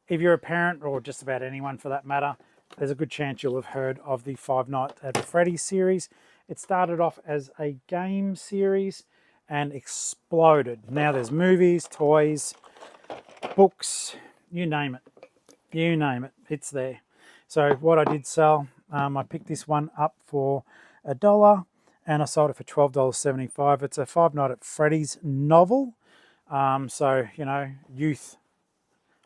If you're a parent, or just about anyone for that matter, there's a good chance you'll have heard of the Five Nights at Freddy's series. It started off as a game series and exploded. Now there's movies, toys, books, you name it. You name it, it's there. So what I did sell, I picked this one up for $1 and I sold it for $12.75. It's a Five Nights at Freddy's novel. So, you know, youth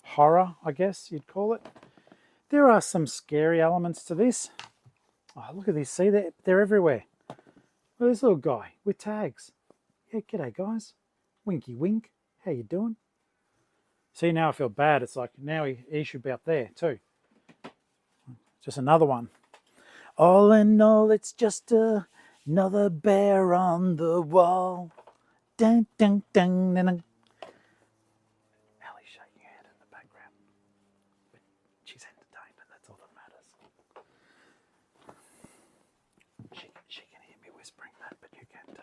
horror, I guess you'd call it. There are some scary elements to this. Oh, look at this. See, they're everywhere. Look at this little guy with tags. Yeah, g'day, guys. Winky wink. How you doing? See, now I feel bad. It's like, now he should be up there too. Just another one. All in all, it's just another bear on the wall. Dun, dun, dun, dun, dun. Ellie's shaking her head in the background. But she's entertained and that's all that matters. She can hear me whispering that, but you can too.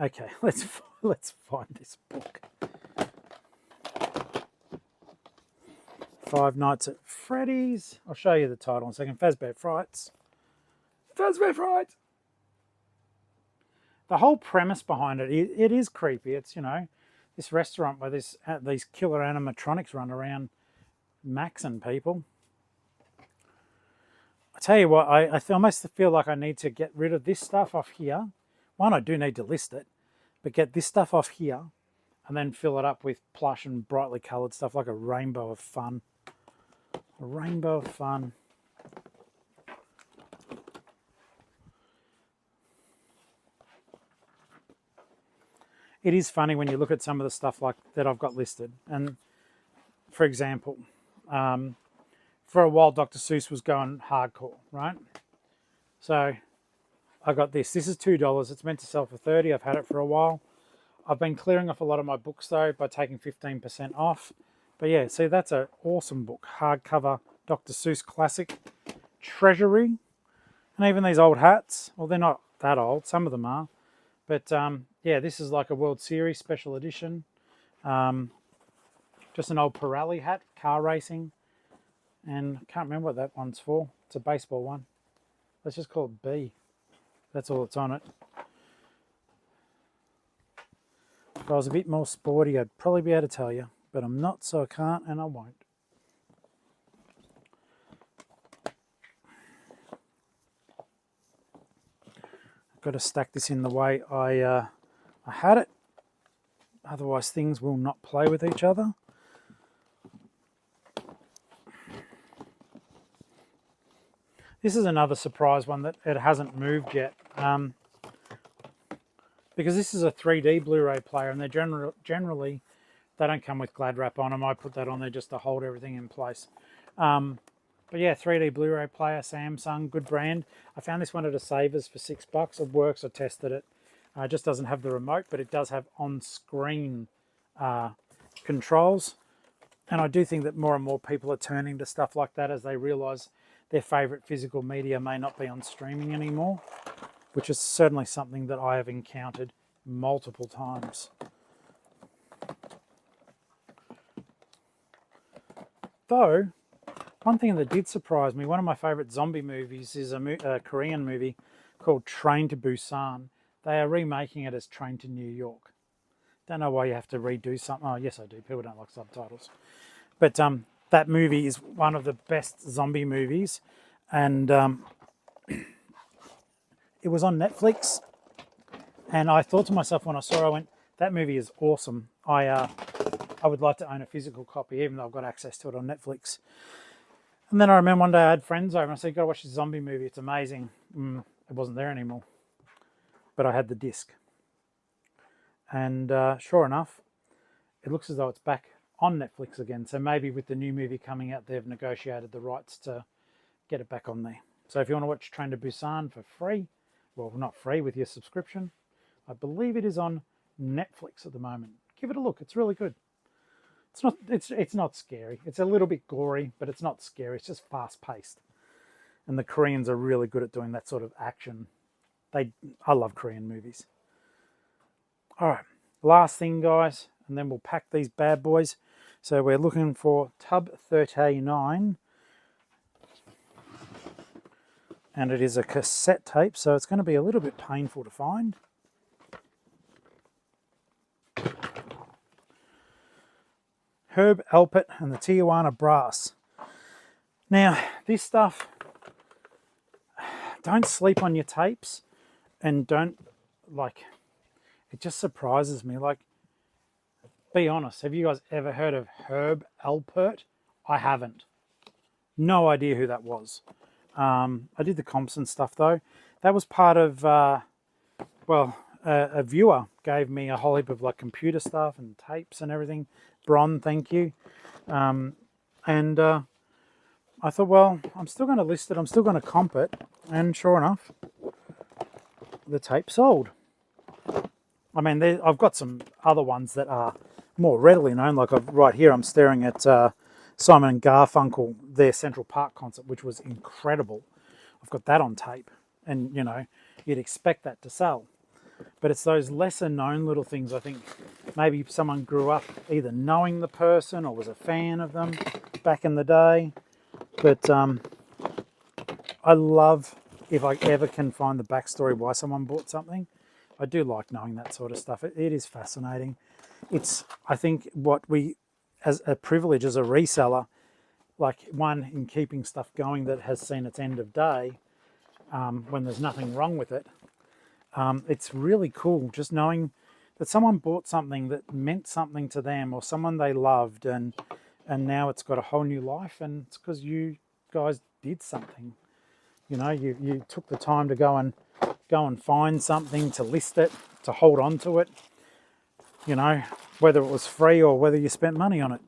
Okay, let's find this book. Five Nights at Freddy's. I'll show you the title in a second. Fazbear Frights. Fazbear Frights! The whole premise behind it is creepy. It's, you know, this restaurant where these killer animatronics run around maxing people. I tell you what, I almost feel like I need to get rid of this stuff off here. One, I do need to list it, but get this stuff off here and then fill it up with plush and brightly coloured stuff like a rainbow of fun. A rainbow of fun. It is funny when you look at some of the stuff like that I've got listed. And for example, for a while Dr. Seuss was going hardcore, right? So I got this. This is $2. It's meant to sell for $30. I've had it for a while. I've been clearing off a lot of my books though by taking 15% off. But yeah, see, that's an awesome book. Hardcover Dr. Seuss classic treasury. And even these old hats. Well, they're not that old. Some of them are. But yeah, this is like a World Series special edition. Just an old Pirelli hat, car racing. And I can't remember what that one's for. It's a baseball one. Let's just call it B. That's all that's on it. If I was a bit more sporty, I'd probably be able to tell you. But I'm not, so I can't and I won't. I've got to stack this in the way I had it. Otherwise things will not play with each other. This is another surprise one that it hasn't moved yet. Because this is a 3D Blu-ray player and they're generally, they don't come with Glad wrap on them. I put that on there just to hold everything in place. But yeah, 3D Blu-ray player, Samsung, good brand. I found this one at a Savers for $6. It works. I tested it. It just doesn't have the remote, but it does have on-screen controls. And I do think that more and more people are turning to stuff like that as they realise their favourite physical media may not be on streaming anymore, which is certainly something that I have encountered multiple times. Though, one thing that did surprise me, one of my favourite zombie movies is a Korean movie called Train to Busan. They are remaking it as Train to New York. Don't know why you have to redo something. Oh, yes, I do. People don't like subtitles. But that movie is one of the best zombie movies. And it was on Netflix. And I thought to myself when I saw it, I went, that movie is awesome. I would like to own a physical copy, even though I've got access to it on Netflix. And then I remember one day I had friends over and I said, "Got to watch this zombie movie. It's amazing." It wasn't there anymore. But I had the disc. And sure enough, it looks as though it's back on Netflix again. So maybe with the new movie coming out, they've negotiated the rights to get it back on there. So if you want to watch Train to Busan for free, well, not free, with your subscription, I believe it is on Netflix at the moment. Give it a look. It's really good. It's not scary. It's a little bit gory, but it's not scary. It's just fast paced. And the Koreans are really good at doing that sort of action. I love Korean movies. All right, last thing, guys, and then we'll pack these bad boys. So we're looking for Tub 39, and it is a cassette tape, so it's going to be a little bit painful to find. Herb Alpert and the Tijuana Brass. Now, this stuff, don't sleep on your tapes, and don't, like, it just surprises me. Like, be honest, have you guys ever heard of Herb Alpert? I haven't. No idea who that was. I did the comps and stuff, though. That was part of, a viewer gave me a whole heap of like computer stuff and tapes and everything. Bron, thank you. I thought, well, I'm still going to list it. I'm still going to comp it. And sure enough, the tape sold. I mean, I've got some other ones that are more readily known. Like right here, I'm staring at Simon and Garfunkel, their Central Park concert, which was incredible. I've got that on tape. And, you know, you'd expect that to sell. But it's those lesser known little things. I think maybe someone grew up either knowing the person or was a fan of them back in the day. But I love, if I ever can find the backstory why someone bought something. I do like knowing that sort of stuff. It is fascinating. It's, I think, what we, as a privilege as a reseller, like one in keeping stuff going that has seen its end of day, when there's nothing wrong with it. It's really cool just knowing that someone bought something that meant something to them or someone they loved, and now it's got a whole new life, and it's because you guys did something. You know, you took the time to go and find something, to list it, to hold on to it. You know, whether it was free or whether you spent money on it.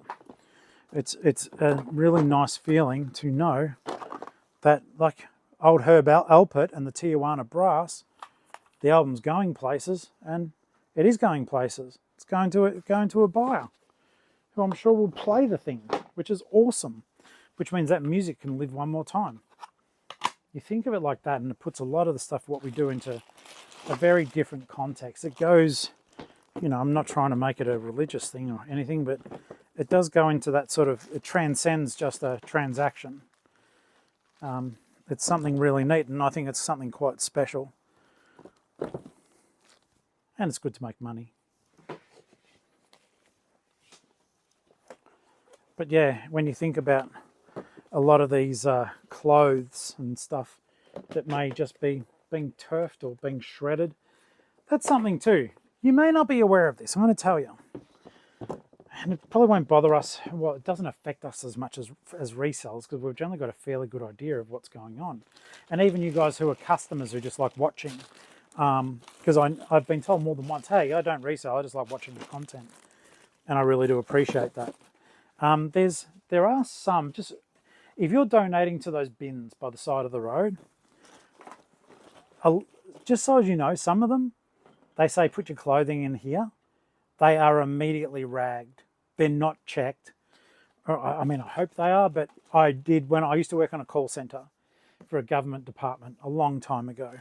It's a really nice feeling to know that, like old Herb Alpert and the Tijuana Brass, the album's going places, and it is going places. It's going to a buyer who I'm sure will play the thing, which is awesome, which means that music can live one more time. You think of it like that, and it puts a lot of the stuff, what we do, into a very different context. It goes, you know, I'm not trying to make it a religious thing or anything, but it does go into that sort of, it transcends just a transaction. It's something really neat, and I think it's something quite special. And it's good to make money. But yeah, when you think about a lot of these clothes and stuff that may just be being turfed or being shredded, that's something too. You may not be aware of this, I'm going to tell you. And it probably won't bother us. Well, it doesn't affect us as much as resellers, because we've generally got a fairly good idea of what's going on. And even you guys who are customers who just like watching, because I've been told more than once, hey, I don't resell, I just like watching the content. And I really do appreciate that. There are some, just if you're donating to those bins by the side of the road, just so as you know, some of them, they say put your clothing in here. They are immediately ragged. They're not checked. I mean, I hope they are, but I did when I used to work on a call centre for a government department a long time ago,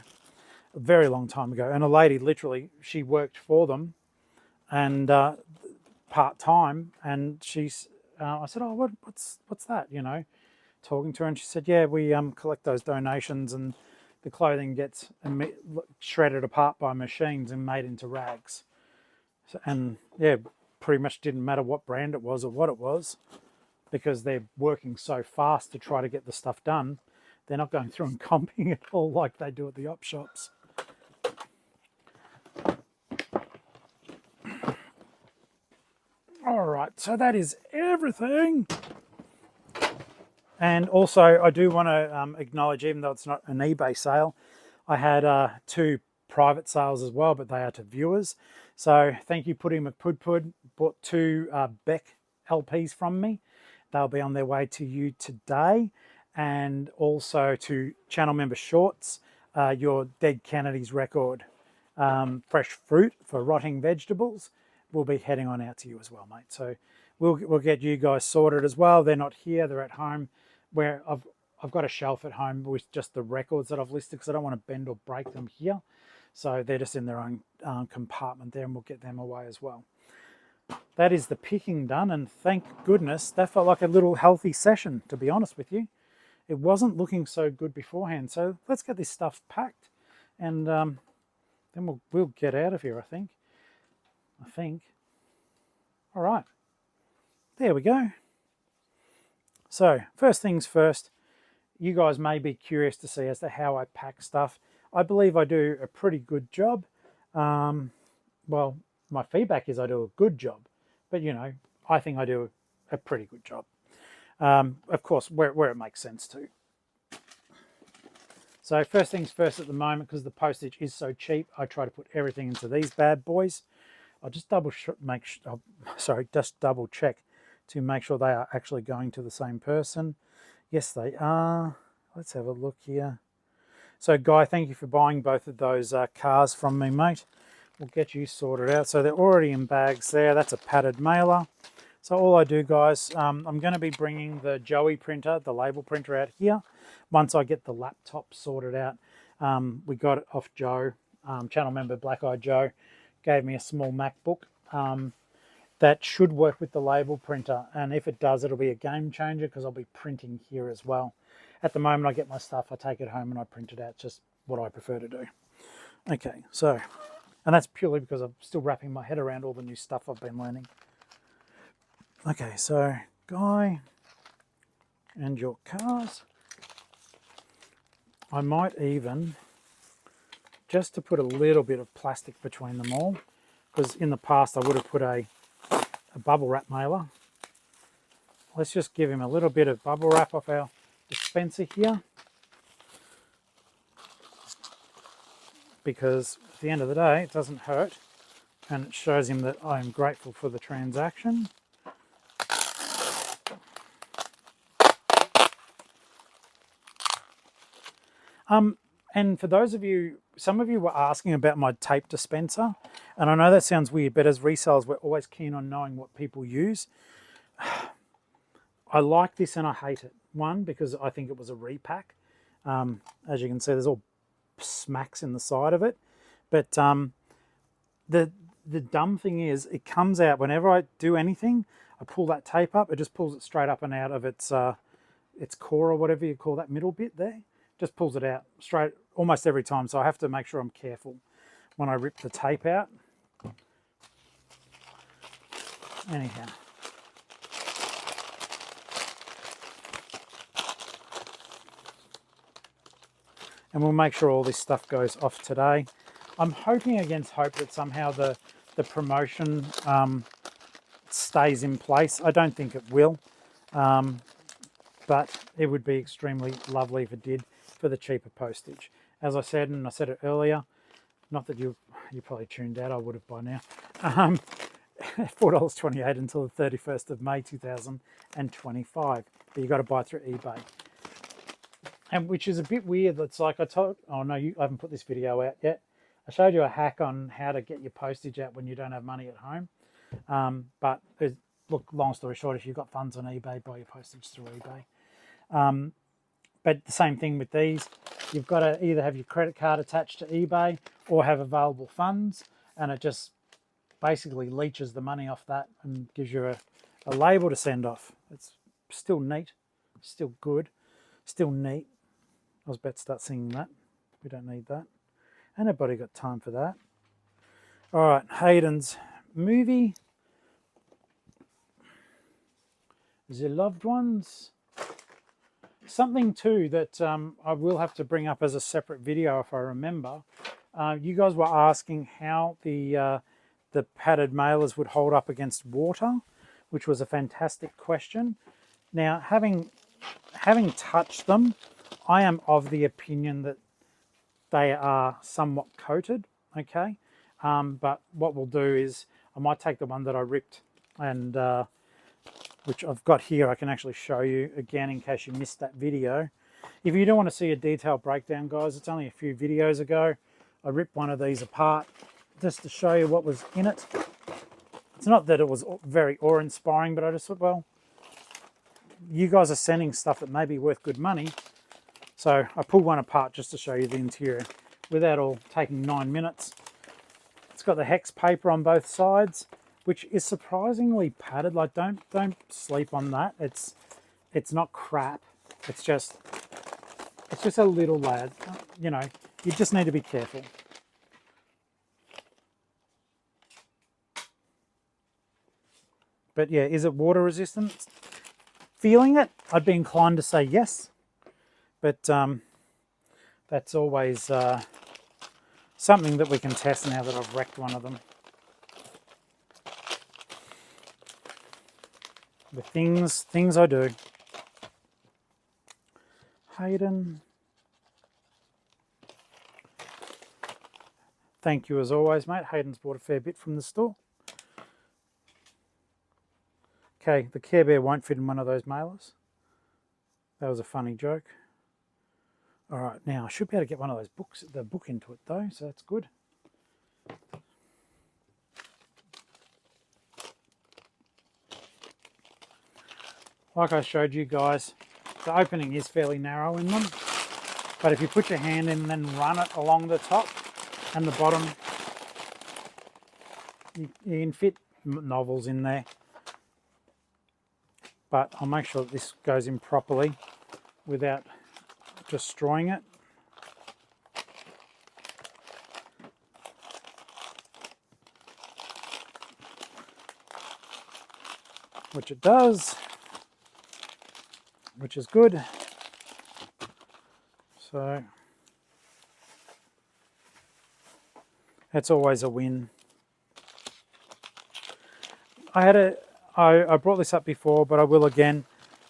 a very long time ago. And a lady, literally, she worked for them and part-time, and she's, I said, oh, what's that, you know, talking to her, and she said, yeah, we collect those donations, and the clothing gets shredded apart by machines and made into rags. So, and yeah, pretty much didn't matter what brand it was or what it was, because they're working so fast to try to get the stuff done. They're not going through and comping it all like they do at the op shops. All right, so that is everything. And also, I do want to acknowledge, even though it's not an eBay sale, I had 2 private sales as well, but they are to viewers. So thank you, Puddy McPudpud. Bought 2 Beck LPs from me. They'll be on their way to you today. And also to channel member Shorts, your Dead Kennedy's record, Fresh Fruit for Rotting Vegetables, will be heading on out to you as well, mate. So we'll get you guys sorted as well. They're not here, they're at home, where I've got a shelf at home with just the records that I've listed, because I don't want to bend or break them here. So they're just in their own compartment there, and we'll get them away as well. That is the picking done, and thank goodness, that felt like a little healthy session, to be honest with you. It wasn't looking so good beforehand, so let's get this stuff packed, and then we'll get out of here, I think. All right, there we go. So first things first, you guys may be curious to see as to how I pack stuff. I believe I do a pretty good job. Well, my feedback is I do a good job, but you know, I think I do a pretty good job. Of course, where it makes sense to. So first things first at the moment, because the postage is so cheap, I try to put everything into these bad boys. I'll just double check to make sure they are actually going to the same person. Yes, they are. Let's have a look here. So Guy, thank you for buying both of those cars from me, mate. We'll get you sorted out. So they're already in bags there. That's a padded mailer. So all I do, guys, I'm going to be bringing the Joey printer, the label printer, out here once I get the laptop sorted out. We got it off Joe, channel member Black Eyed Joe, gave me a small MacBook that should work with the label printer, and if it does, it'll be a game changer, because I'll be printing here as well. At the moment, I get my stuff, I take it home and I print it out. It's just what I prefer to do. Okay, so, and that's purely because I'm still wrapping my head around all the new stuff I've been learning. Okay, so Guy and your cars. I might even, just to put a little bit of plastic between them all, because in the past I would have put a bubble wrap mailer. Let's just give him a little bit of bubble wrap off our dispenser here, because at the end of the day it doesn't hurt, and it shows him that I am grateful for the transaction. And for those of you, some of you were asking about my tape dispenser, and I know that sounds weird, but as resellers, we're always keen on knowing what people use. I like this and I hate it. One, because I think it was a repack. As you can see, there's all smacks in the side of it. But the dumb thing is, it comes out whenever I do anything, I pull that tape up, it just pulls it straight up and out of its core, or whatever you call that middle bit there. Just pulls it out straight almost every time, so I have to make sure I'm careful when I rip the tape out. Anyhow. And we'll make sure all this stuff goes off today. I'm hoping against hope that somehow the promotion stays in place. I don't think it will, but it would be extremely lovely if it did, for the cheaper postage. As I said, and I said it earlier, not that you probably tuned out, I would have by now, $4.28 until the 31st of May 2025. but you got to buy through eBay. And which is a bit weird. It's like I told, oh no, I haven't put this video out yet. I showed you a hack on how to get your postage out when you don't have money at home. But look, long story short, if you've got funds on eBay, buy your postage through eBay. But the same thing with these. You've got to either have your credit card attached to eBay or have available funds, and it just basically leeches the money off that and gives you a label to send off. It's still neat, still good, still neat. I was about to start singing that. We don't need that. Ain't nobody got time for that. All right, Hayden's movie. The Loved Ones. Something too that I will have to bring up as a separate video if I remember. You guys were asking how the padded mailers would hold up against water, which was a fantastic question. Now, having touched them, I am of the opinion that they are somewhat coated, okay? But what we'll do is I might take the one that I ripped and which I've got here. I can actually show you again in case you missed that video. If you don't want to see a detailed breakdown, guys, it's only a few videos ago. I ripped one of these apart just to show you what was in it. It's not that it was very awe-inspiring, but I just thought, well, you guys are sending stuff that may be worth good money. So I pulled one apart just to show you the interior without all taking 9 minutes. It's got the hex paper on both sides, which is surprisingly padded. Like, don't sleep on that. It's not crap. It's just a little lad. You know, you just need to be careful. But yeah, is it water resistant? Feeling it, I'd be inclined to say yes. But that's always something that we can test now that I've wrecked one of them. The things I do. Hayden. Thank you as always, mate. Hayden's bought a fair bit from the store. Okay, the Care Bear won't fit in one of those mailers. That was a funny joke. All right, now I should be able to get one of those books, the book into it though, so that's good. Like I showed you guys, the opening is fairly narrow in them, but if you put your hand in and then run it along the top and the bottom, you can fit novels in there. But I'll make sure that this goes in properly without destroying it. Which it does, which is good. So that's always a win. I brought this up before, but I will again.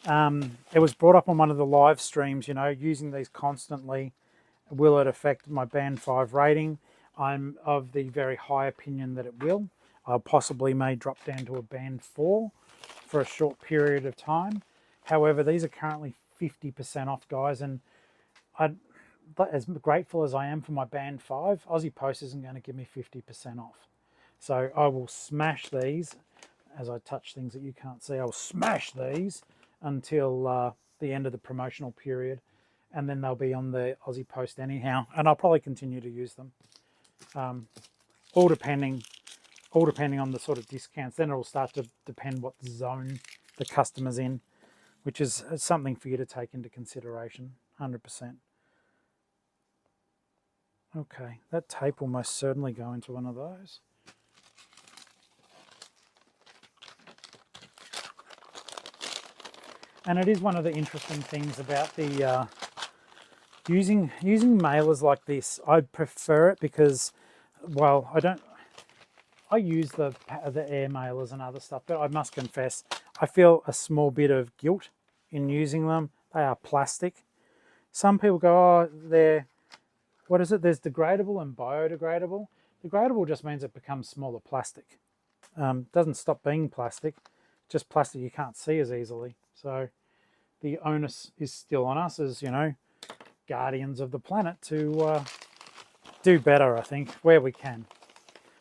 It was brought up on one of the live streams, you know, using these constantly, will it affect my band 5 rating? I'm of the very high opinion that it will. I possibly may drop down to a band 4 for a short period of time. However, these are currently 50% off, guys, and as grateful as I am for my band 5, Aussie Post isn't going to give me 50% off. So I will smash these. As I touch things that you can't see, I'll smash these until the end of the promotional period, and then they'll be on the Aussie Post anyhow, and I'll probably continue to use them. All depending on the sort of discounts. Then it will start to depend what zone the customer's in, which is something for you to take into consideration, 100%. Okay, that tape will most certainly go into one of those. And it is one of the interesting things about the using mailers like this. I prefer it because, well, I use the air mailers and other stuff, but I must confess, I feel a small bit of guilt in using them. They are plastic. Some people go, oh, what is it? There's degradable and biodegradable. Degradable just means it becomes smaller plastic. Doesn't stop being plastic, just plastic you can't see as easily. So the onus is still on us as, guardians of the planet to do better, I think, where we can.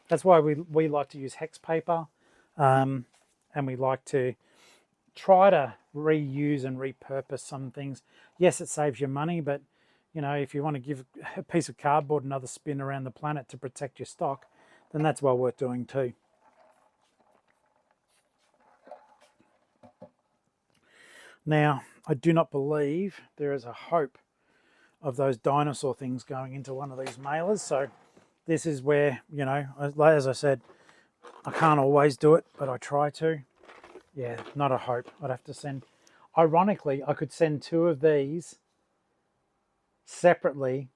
That's why we like to use hex paper, and we like to try to reuse and repurpose some things. Yes, it saves you money, but if you want to give a piece of cardboard another spin around the planet to protect your stock, then that's well worth doing too. Now, I do not believe there is a hope of those dinosaur things going into one of these mailers. So this is where, as I said, I can't always do it, but I try to. Yeah, not a hope. I'd have to send, ironically, I could send 2 of these separately.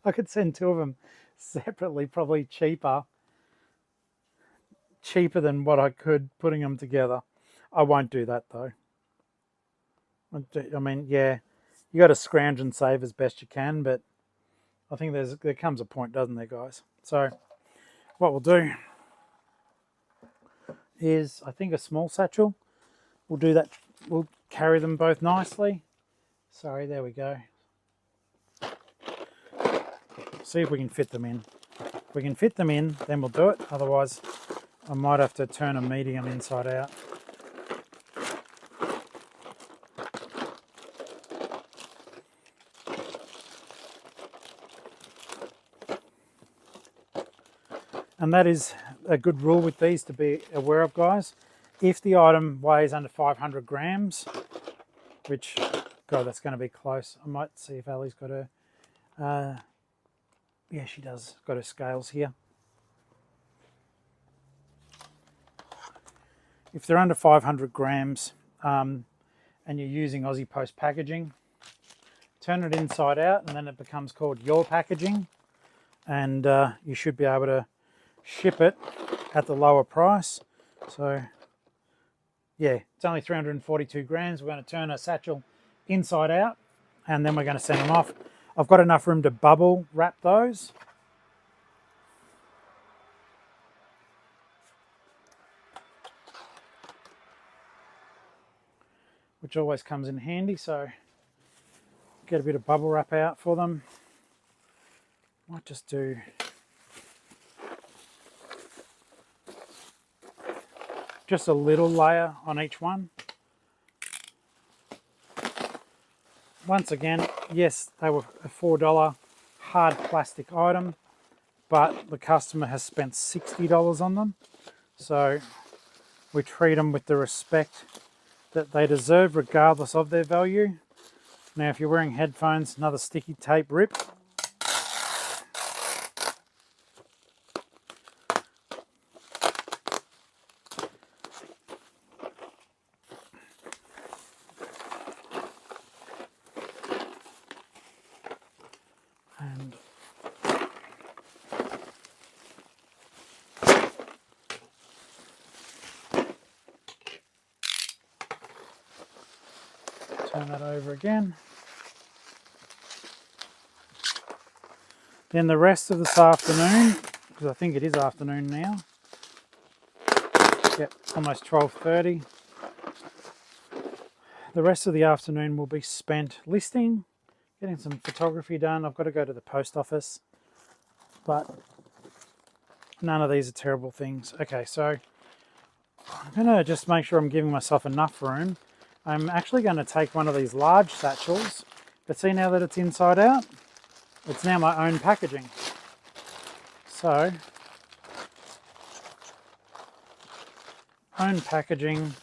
I could send 2 of them separately, probably cheaper than what I could putting them together. I won't do that though. I mean, yeah, you got to scrounge and save as best you can, but I think there comes a point, doesn't there, guys? So what we'll do is, I think, a small satchel. We'll do that. We'll carry them both nicely. Sorry, there we go. See if we can fit them in. If we can fit them in, then we'll do it. Otherwise, I might have to turn a medium inside out. And that is a good rule with these to be aware of, guys. If the item weighs under 500 grams, which, God, that's going to be close. I might see if Ali's got her, yeah, she does, got her scales here. If they're under 500 grams and you're using Aussie Post packaging, turn it inside out and then it becomes called your packaging, and you should be able to ship it at the lower price. So yeah, it's only 342 grams. We're going to turn a satchel inside out and then we're going to send them off. I've got enough room to bubble wrap those. Which always comes in handy, so get a bit of bubble wrap out for them. Might just do just a little layer on each one. Once again, yes, they were a $4 hard plastic item, but the customer has spent $60 on them. So we treat them with the respect that they deserve regardless of their value. Now, if you're wearing headphones, another sticky tape rip. And turn that over again. Then the rest of this afternoon, because I think it is afternoon now. Yep, almost 12:30. The rest of the afternoon will be spent listing, getting some photography done. I've got to go to the post office, but none of these are terrible things. Okay, so I'm going to just make sure I'm giving myself enough room. I'm actually going to take one of these large satchels, but see, now that it's inside out, it's now my own packaging. So, own packaging.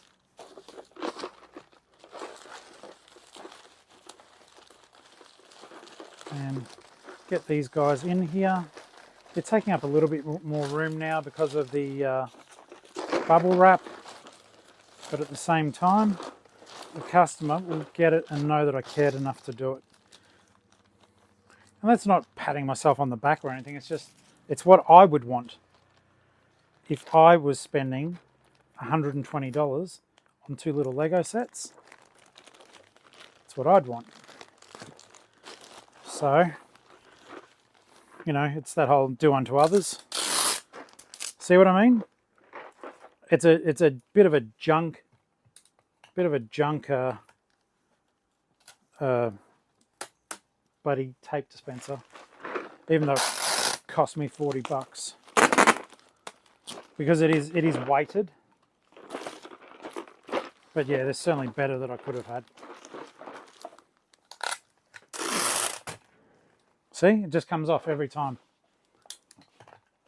And get these guys in here. They're taking up a little bit more room now because of the bubble wrap, but at the same time, the customer will get it and know that I cared enough to do it. And that's not patting myself on the back or anything, it's what I would want if I was spending $120 on 2 little Lego sets. That's what I'd want. So, it's that whole do unto others. See what I mean? It's a bit of a junk bloody tape dispenser, even though it cost me $40 because it is weighted. But yeah, there's certainly better that I could have had. See, it just comes off every time.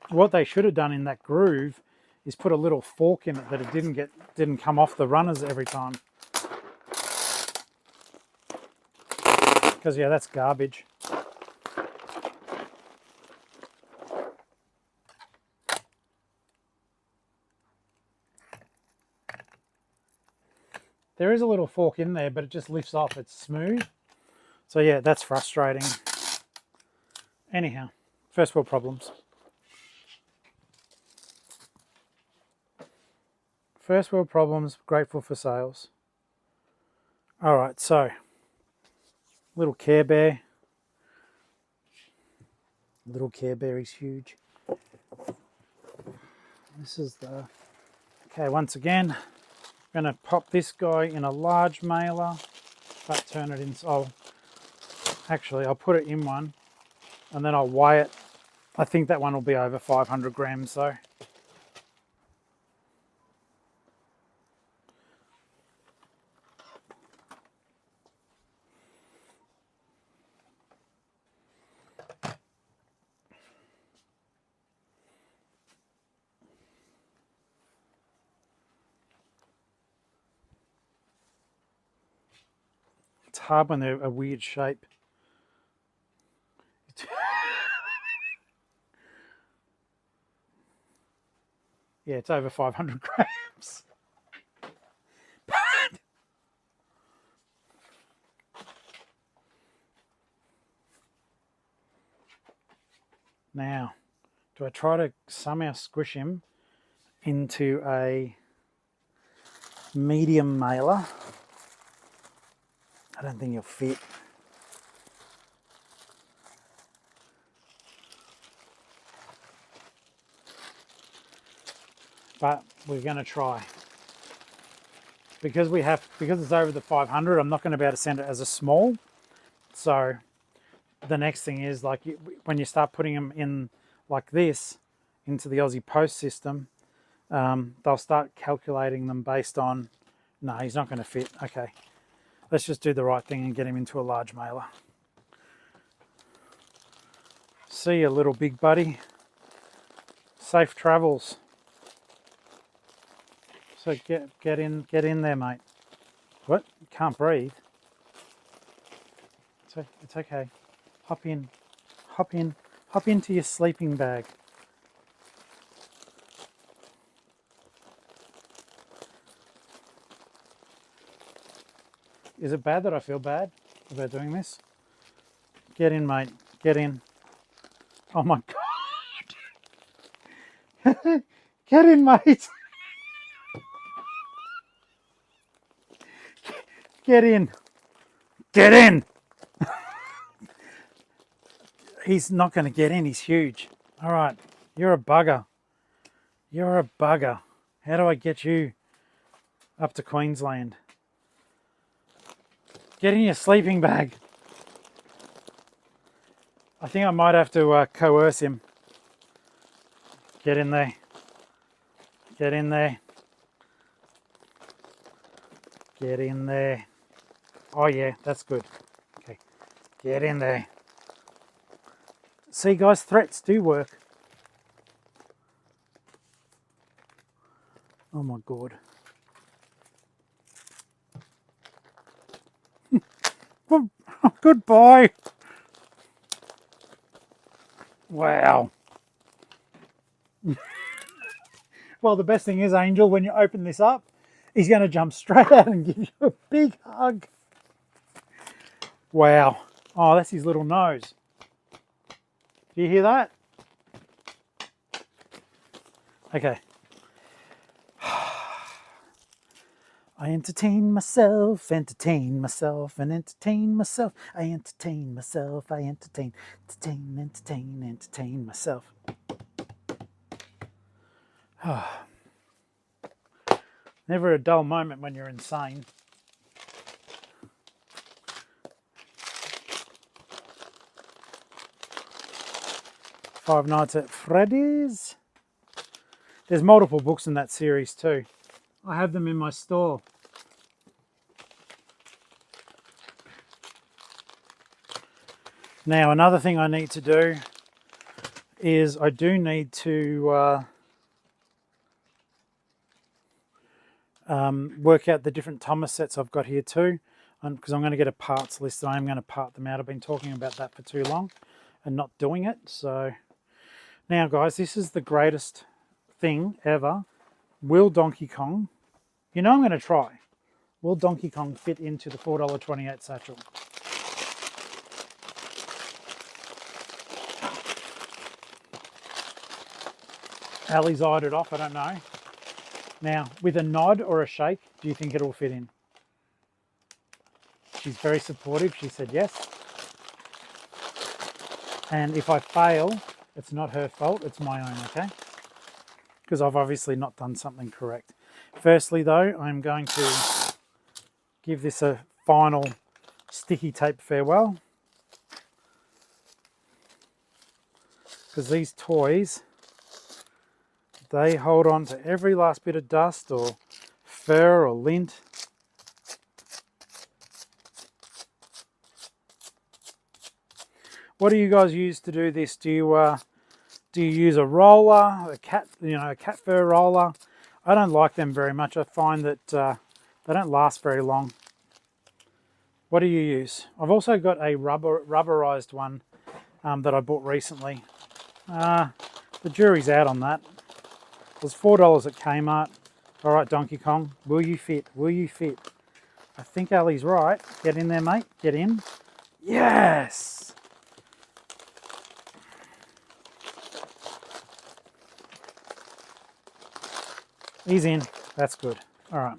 What they should have done in that groove is put a little fork in it that it didn't come off the runners every time. Because yeah, that's garbage. There is a little fork in there, but it just lifts off. It's smooth. So yeah, that's frustrating. Anyhow, first world problems. First world problems, grateful for sales. All right, so little Care Bear. Little Care Bear is huge. This is the... Okay, once again, I'm going to pop this guy in a large mailer, but turn it in... Actually, I'll put it in one, and then I'll weigh it. I think that one will be over 500 grams, though. It's hard when they're a weird shape. Yeah, it's over 500 grams. Now, do I try to somehow squish him into a medium mailer? I don't think he'll fit. But we're going to try. Because it's over the 500, I'm not going to be able to send it as a small. So the next thing is, like, when you start putting them in like this into the Aussie Post system, they'll start calculating them based on, no, he's not going to fit. Okay, let's just do the right thing and get him into a large mailer. See you, little big buddy. Safe travels. So get in there, mate. What? You can't breathe. It's okay. Hop into your sleeping bag. Is it bad that I feel bad about doing this? Get in, mate. Get in. Oh my God. Get in, mate. Get in. Get in. He's not going to get in. He's huge. All right. You're a bugger. You're a bugger. How do I get you up to Queensland? Get in your sleeping bag. I think I might have to coerce him. Get in there. Get in there. Get in there. Oh yeah, that's good. Okay, get in there. See, guys, threats do work. Oh my God. Goodbye. Wow. Well, the best thing is, Angel, when you open this up, he's going to jump straight out and give you a big hug. Wow. Oh, that's his little nose. Do you hear that? Okay. I entertain myself, and entertain myself. I entertain myself, entertain myself. Never a dull moment when you're insane. Five Nights at Freddy's. There's multiple books in that series too. I have them in my store. Now, another thing I need to do is I do need to work out the different Thomas sets I've got here too, because I'm going to get a parts list and I'm going to part them out. I've been talking about that for too long and not doing it. So now, guys, this is the greatest thing ever. Will Donkey Kong, you know I'm going to try, will Donkey Kong fit into the $4.28 satchel? Ali's eyed it off, I don't know. Now, with a nod or a shake, do you think it'll fit in? She's very supportive. She said yes. And if I fail, it's not her fault, it's my own, okay? Because I've obviously not done something correct. Firstly, though, I'm going to give this a final sticky tape farewell. Because these toys, they hold on to every last bit of dust or fur or lint. What do you guys use to do this? Do you use a roller, a cat fur roller? I don't like them very much. I find that they don't last very long. What do you use? I've also got a rubberized one that I bought recently. The jury's out on that. It was $4 at Kmart. All right, Donkey Kong, will you fit? Will you fit? I think Ali's right. Get in there, mate. Get in. Yes! He's in. That's good. All right.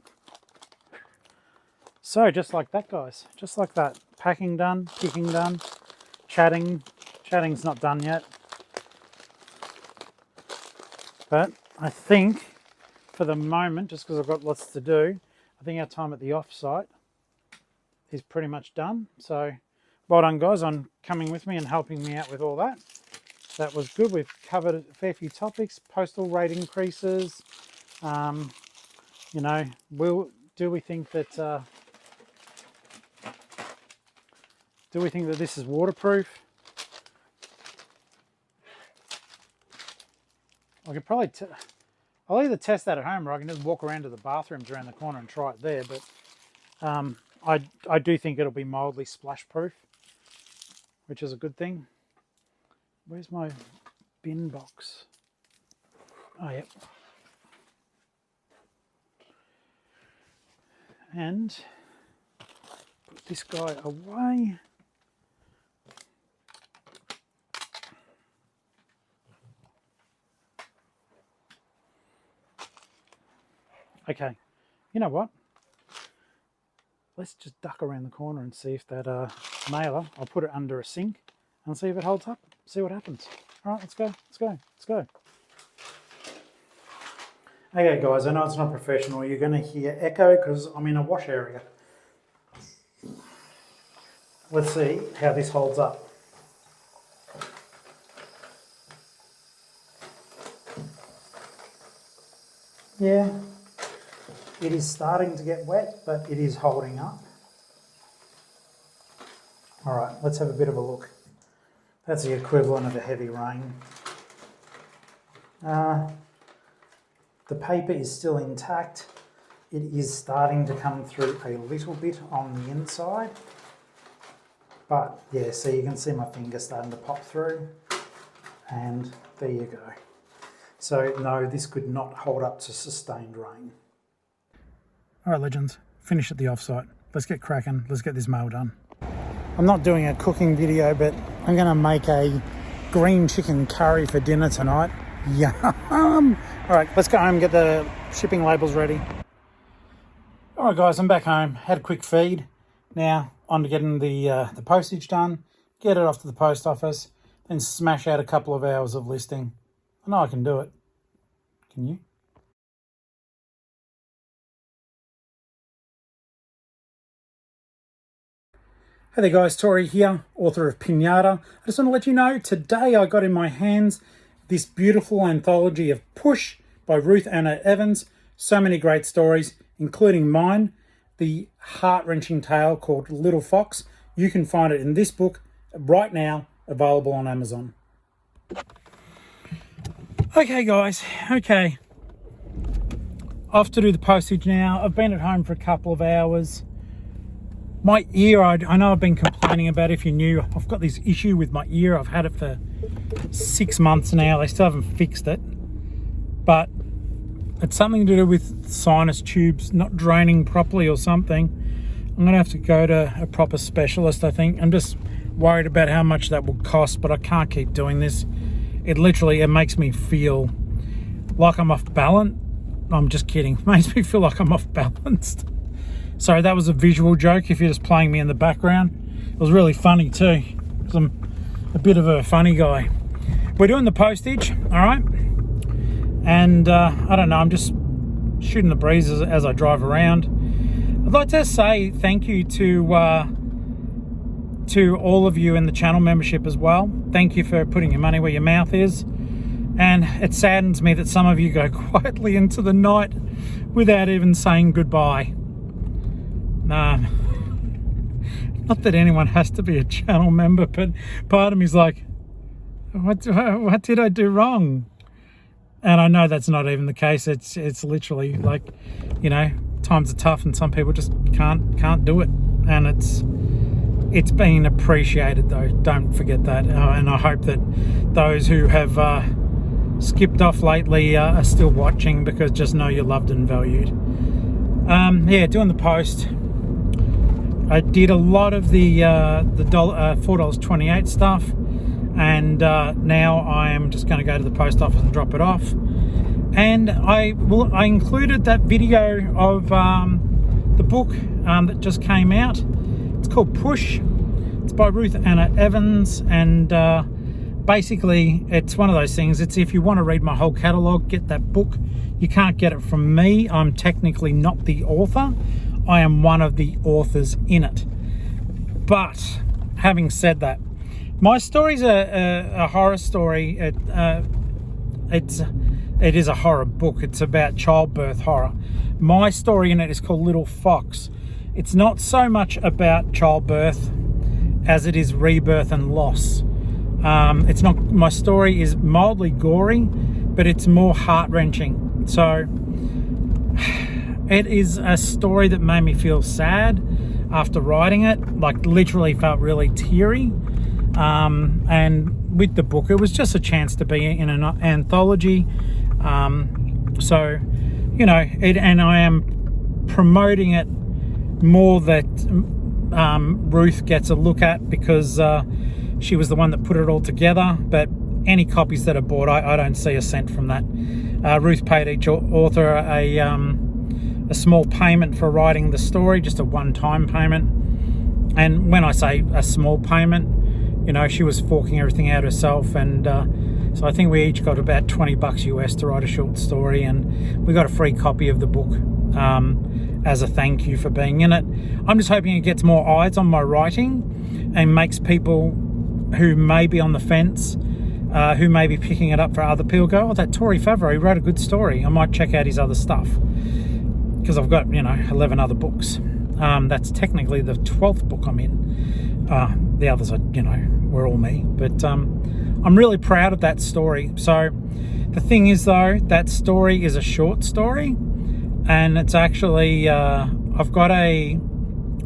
So just like that, guys. Just like that. Packing done. Picking done. Chatting. Chatting's not done yet. But I think for the moment, just because I've got lots to do, I think our time at the off-site is pretty much done. So well done, guys, on coming with me and helping me out with all that. That was good. We've covered a fair few topics. Postal rate increases. You know, do we think that this is waterproof? I could probably, I'll either test that at home or I can just walk around to the bathrooms around the corner and try it there. But I do think it'll be mildly splash proof, which is a good thing. Where's my bin box? Oh, yep. And put this guy away. Okay, you know what? Let's just duck around the corner and see if that mailer, I'll put it under a sink and see if it holds up, see what happens. All right, let's go, let's go, let's go. Okay guys, I know it's not professional, you're going to hear echo because I'm in a wash area. Let's see how this holds up. Yeah, it is starting to get wet, but it is holding up. All right, let's have a bit of a look. That's the equivalent of a heavy rain. The paper is still intact. It is starting to come through a little bit on the inside. But yeah, so you can see my finger starting to pop through. And there you go. So no, this could not hold up to sustained rain. All right, legends, finish at the offsite. Let's get cracking. Let's get this mail done. I'm not doing a cooking video, but I'm going to make a green chicken curry for dinner tonight. Yum! All right, let's go home and get the shipping labels ready. All right, guys, I'm back home. Had a quick feed. Now on to getting the postage done, get it off to the post office, then smash out a couple of hours of listing. I know I can do it. Can you? Hey there guys, Tori here, author of Pinata. I just want to let you know, today I got in my hands this beautiful anthology of Push by Ruth Anna Evans. So many great stories, including mine, the heart-wrenching tale called Little Fox. You can find it in this book right now, available on Amazon. Okay guys, off to do the postage now. I've been at home for a couple of hours. My ear, I know I've been complaining about it. If you knew, I've got this issue with my ear. I've had it for 6 months now. They still haven't fixed it. But it's something to do with sinus tubes not draining properly or something. I'm going to have to go to a proper specialist, I think. I'm just worried about how much that will cost, but I can't keep doing this. It makes me feel like I'm off balance. I'm just kidding. It makes me feel like I'm off balanced. Sorry, that was a visual joke if you're just playing me in the background. It was really funny too, because I'm a bit of a funny guy. We're doing the postage, all right? And I don't know, I'm just shooting the breeze as I drive around. I'd like to say thank you to all of you in the channel membership as well. Thank you for putting your money where your mouth is. And it saddens me that some of you go quietly into the night without even saying goodbye. Not that anyone has to be a channel member, but part of me is like, what did I do wrong? And I know that's not even the case. It's literally like, you know, times are tough and some people just can't do it. And it's been appreciated though. Don't forget that. And I hope that those who have skipped off lately are still watching, because just know you're loved and valued. Yeah, doing the post. I did a lot of the $4.28 stuff, and now I am just going to go to the post office and drop it off. And I included that video of the book that just came out. It's called Push. It's by Ruth Anna Evans, and basically it's one of those things. It's, if you want to read my whole catalogue, get that book. You can't get it from me. I'm technically not the author. I am one of the authors in it. But having said that, my story's a horror story. It is a horror book. It's about childbirth horror. My story in it is called Little Fox. It's not so much about childbirth as it is rebirth and loss. It's not. My story is mildly gory, but it's more heart-wrenching. So it is a story that made me feel sad after writing it, like literally felt really teary. And with the book, it was just a chance to be in an anthology. So, you know, and I am promoting it more that Ruth gets a look at, because she was the one that put it all together. But any copies that are bought, I don't see a cent from that. Ruth paid each author a small payment for writing the story, just a one-time payment. And when I say a small payment, you know, she was forking everything out herself. And so I think we each got about $20 US to write a short story, and we got a free copy of the book as a thank you for being in it. I'm just hoping it gets more eyes on my writing and makes people who may be on the fence, who may be picking it up for other people, go, oh, that Tori Favreau wrote a good story. I might check out his other stuff, because I've got, you know, 11 other books. That's technically the 12th book I'm in. The others are, you know, were all me. But I'm really proud of that story. So the thing is, though, that story is a short story. And it's actually, I'm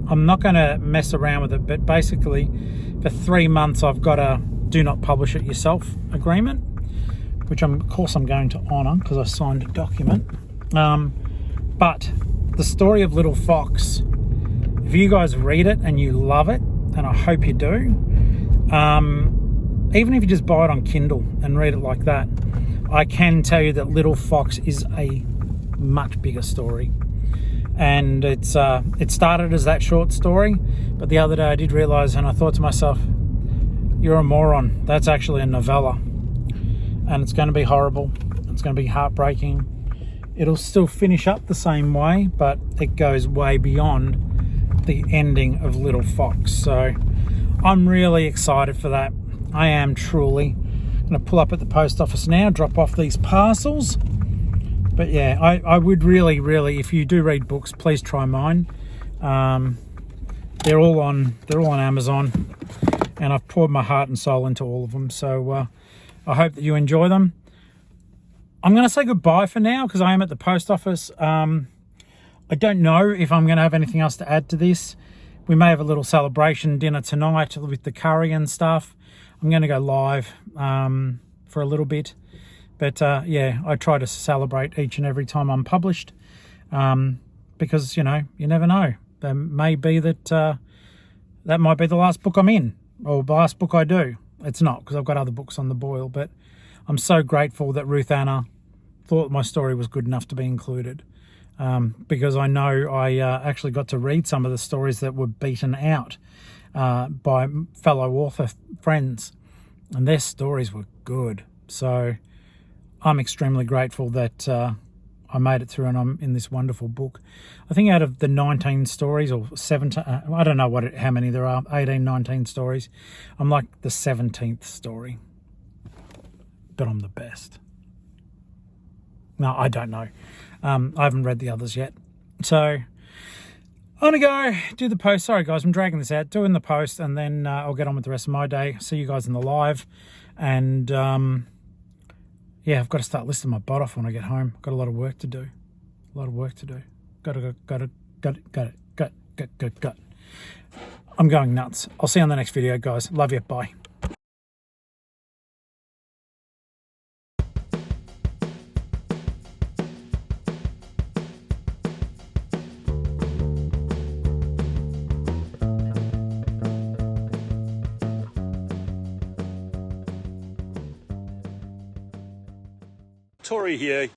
not going to mess around with it. But basically, for 3 months, I've got a do not publish it yourself agreement, which of course I'm going to honour because I signed a document. But the story of Little Fox, if you guys read it and you love it, and I hope you do, even if you just buy it on Kindle and read it like that, I can tell you that Little Fox is a much bigger story. And it started as that short story, but the other day I did realise, and I thought to myself, you're a moron. That's actually a novella, and it's going to be horrible. It's going to be heartbreaking. It'll still finish up the same way, but it goes way beyond the ending of Little Fox. So I'm really excited for that. I am truly. I'm going to pull up at the post office now, drop off these parcels. But yeah, I would really, if you do read books, please try mine. They're all on Amazon, and I've poured my heart and soul into all of them. So I hope that you enjoy them. I'm going to say goodbye for now because I am at the post office. I don't know if I'm going to have anything else to add to this. We may have a little celebration dinner tonight with the curry and stuff. I'm going to go live for a little bit. But yeah, I try to celebrate each and every time I'm published because, you know, you never know. There may be that that might be the last book I'm in or the last book I do. It's not, because I've got other books on the boil. But I'm so grateful that Ruth Anna thought my story was good enough to be included because I know I actually got to read some of the stories that were beaten out by fellow author friends, and their stories were good. So I'm extremely grateful that I made it through and I'm in this wonderful book. I think out of the 19 stories or 17, I don't know how many there are, 18, 19 stories, I'm like the 17th story. But I'm the best. No, I don't know. I haven't read the others yet. So I'm going to go do the post. Sorry, guys, I'm dragging this out. Doing the post, and then I'll get on with the rest of my day. See you guys in the live. And yeah, I've got to start listing my butt off when I get home. Got a lot of work to do. Got it. I'm going nuts. I'll see you on the next video, guys. Love you. Bye. Tori here.